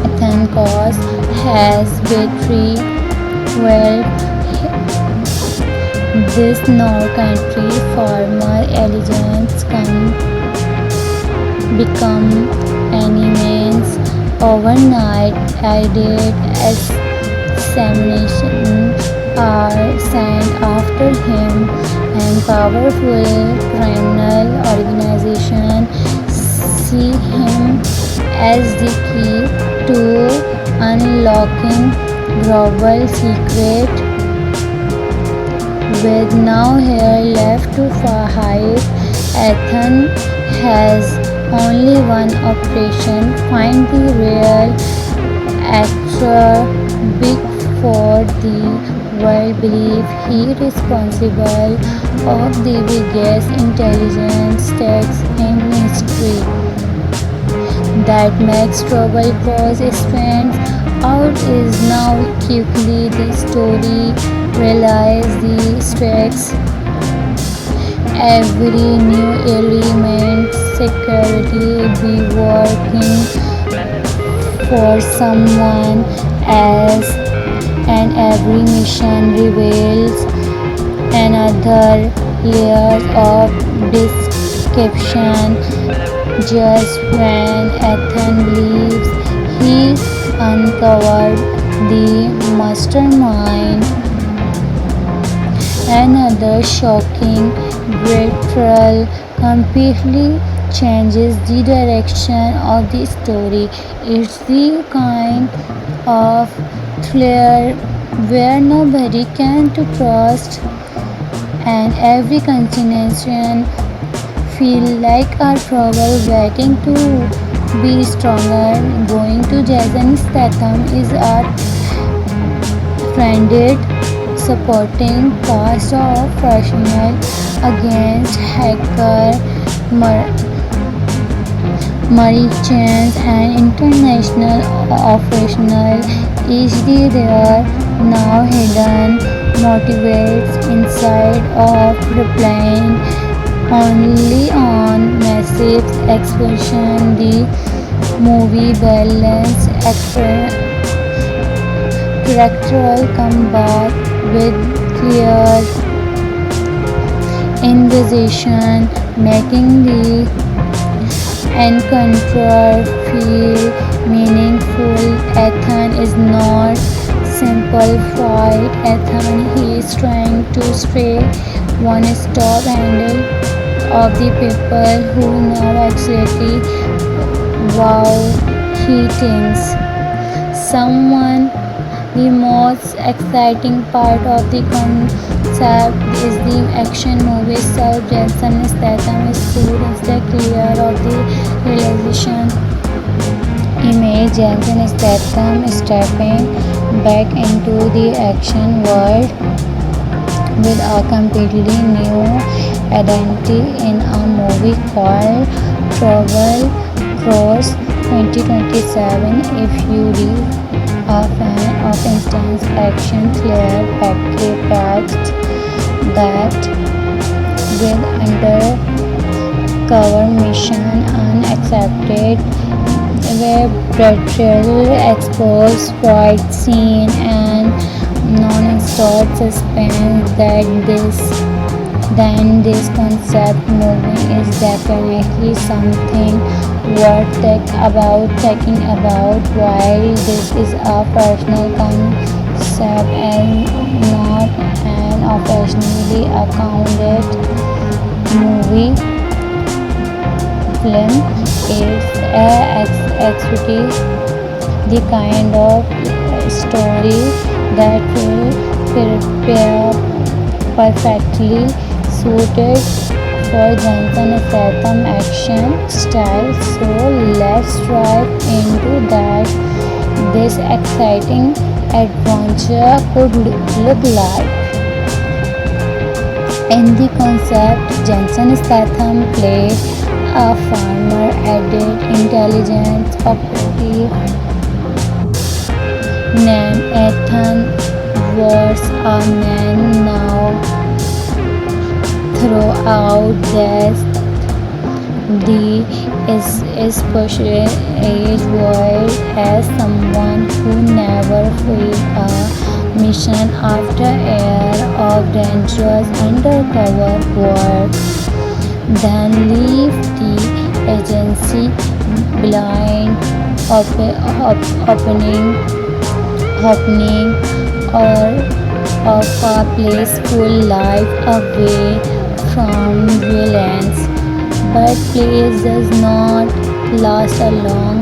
Athens has battery. Well, this now country former allegiance can become enemies overnight. Added examination are sent after him and powerful criminal organization see him as the key to unlocking global secret. With now here left to hide, Athens has only one operation: find the real actor before the world believe he responsible of the biggest intelligence tax in history. That makes trouble cause stands out is now quickly the story realize the stakes. Every new element security be working for someone else and every mission reveals another layer of deception. Just when Ethan believes he uncovered the mastermind, another shocking betrayal completely changes the direction of the story. It's the kind of thriller where nobody can to trust and every continuation feel like a trouble waiting to be stronger. Going to Jason Statham is a trended supporting cast of professional against hacker merchants and international operational. Each their now hidden motivates inside of replying only on massive expression. The movie balance characteral combat with clear invitation, making the encounter feel meaningful. Ethan is not simple fight. Ethan he is trying to stay one stop handle of the people who know exactly wow he thinks. Someone the most exciting part of the concept is the action movie itself. Jason Statham is soon as the clear of the realization image. Jason Statham stepping back into the action world with a completely new identity in a movie called Trouble Cross 2027. If you read a fan of instant action thriller packaged that with undercover mission unaccepted where betrayal exposed fight scene and non-stop suspense then this concept movie is definitely something worth talking about. While this is a personal concept and not an officially accounted movie film, it's actually the kind of story that will prepare perfectly suited for Jensen Statham action style. So let's dive into that this exciting adventure could look like. In the concept, Jensen Statham played a farmer added intelligence operative named Ethan was a man now throughout this the is portrayed world as someone who never failed a mission after year of dangerous undercover work, then leave the agency blind, opening or of a peaceful life away from violence. But place does not last long.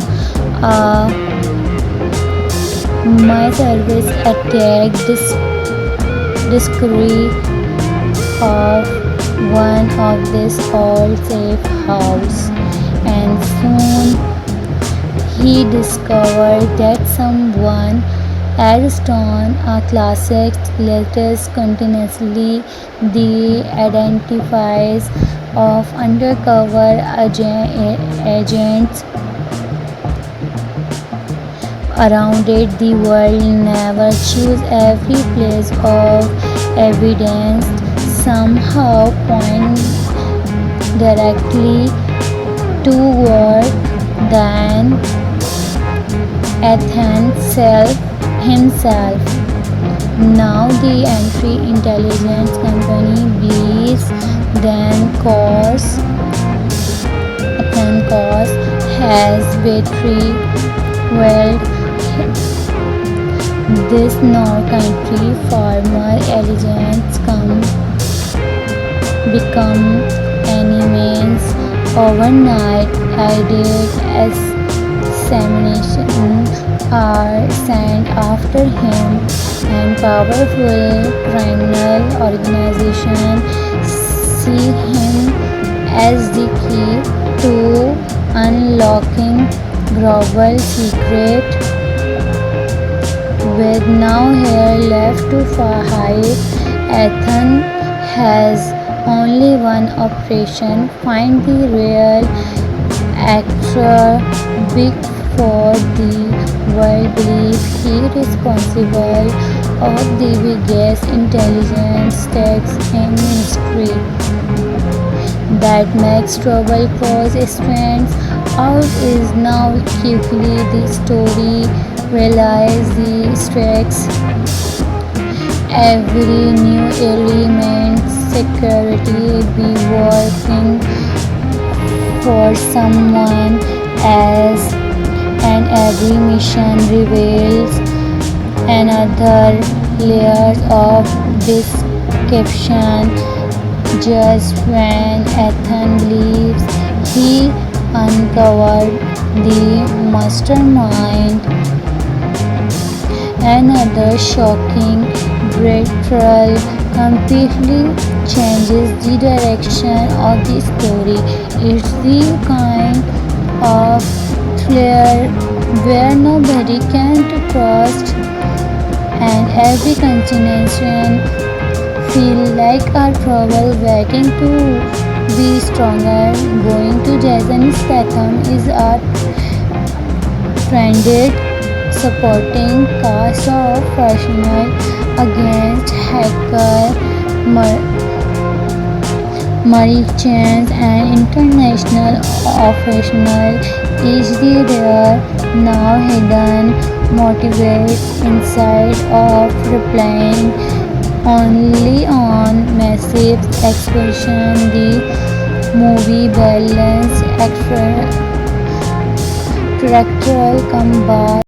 My service attacked discovery of one of this old safe house, and soon he discovered that someone had stolen a classic latest continuously the identifies of undercover agents around it. The world never choose every place of evidence somehow point directly toward than Ethan himself. Now the entry intelligence company believes Ethan cause has betrayed this North country farmer agents become enemies overnight. Ideas examination are sent after him, and powerful criminal organizations see him as the key to unlocking global secret. With now here left to hide, Ethan has only one operation: find the real actor before the world believes he is responsible of the biggest intelligence tax in history. That makes trouble cause strands out is now quickly the story realize the stakes. Every new element security be working for someone else, and every mission reveals another layer of deception. Just when Ethan leaves, he uncovered the mastermind. Another shocking breakthrough completely changes the direction of the story. It's the kind of thriller where nobody can trust, and every continuation feel like a trouble waiting to be stronger. Going to Jason Statham is a trended supporting cast of professional against hacker merchants and international operational. Each the rare now hidden motivates inside of replying only on massive explosion. The movie balance characteral combat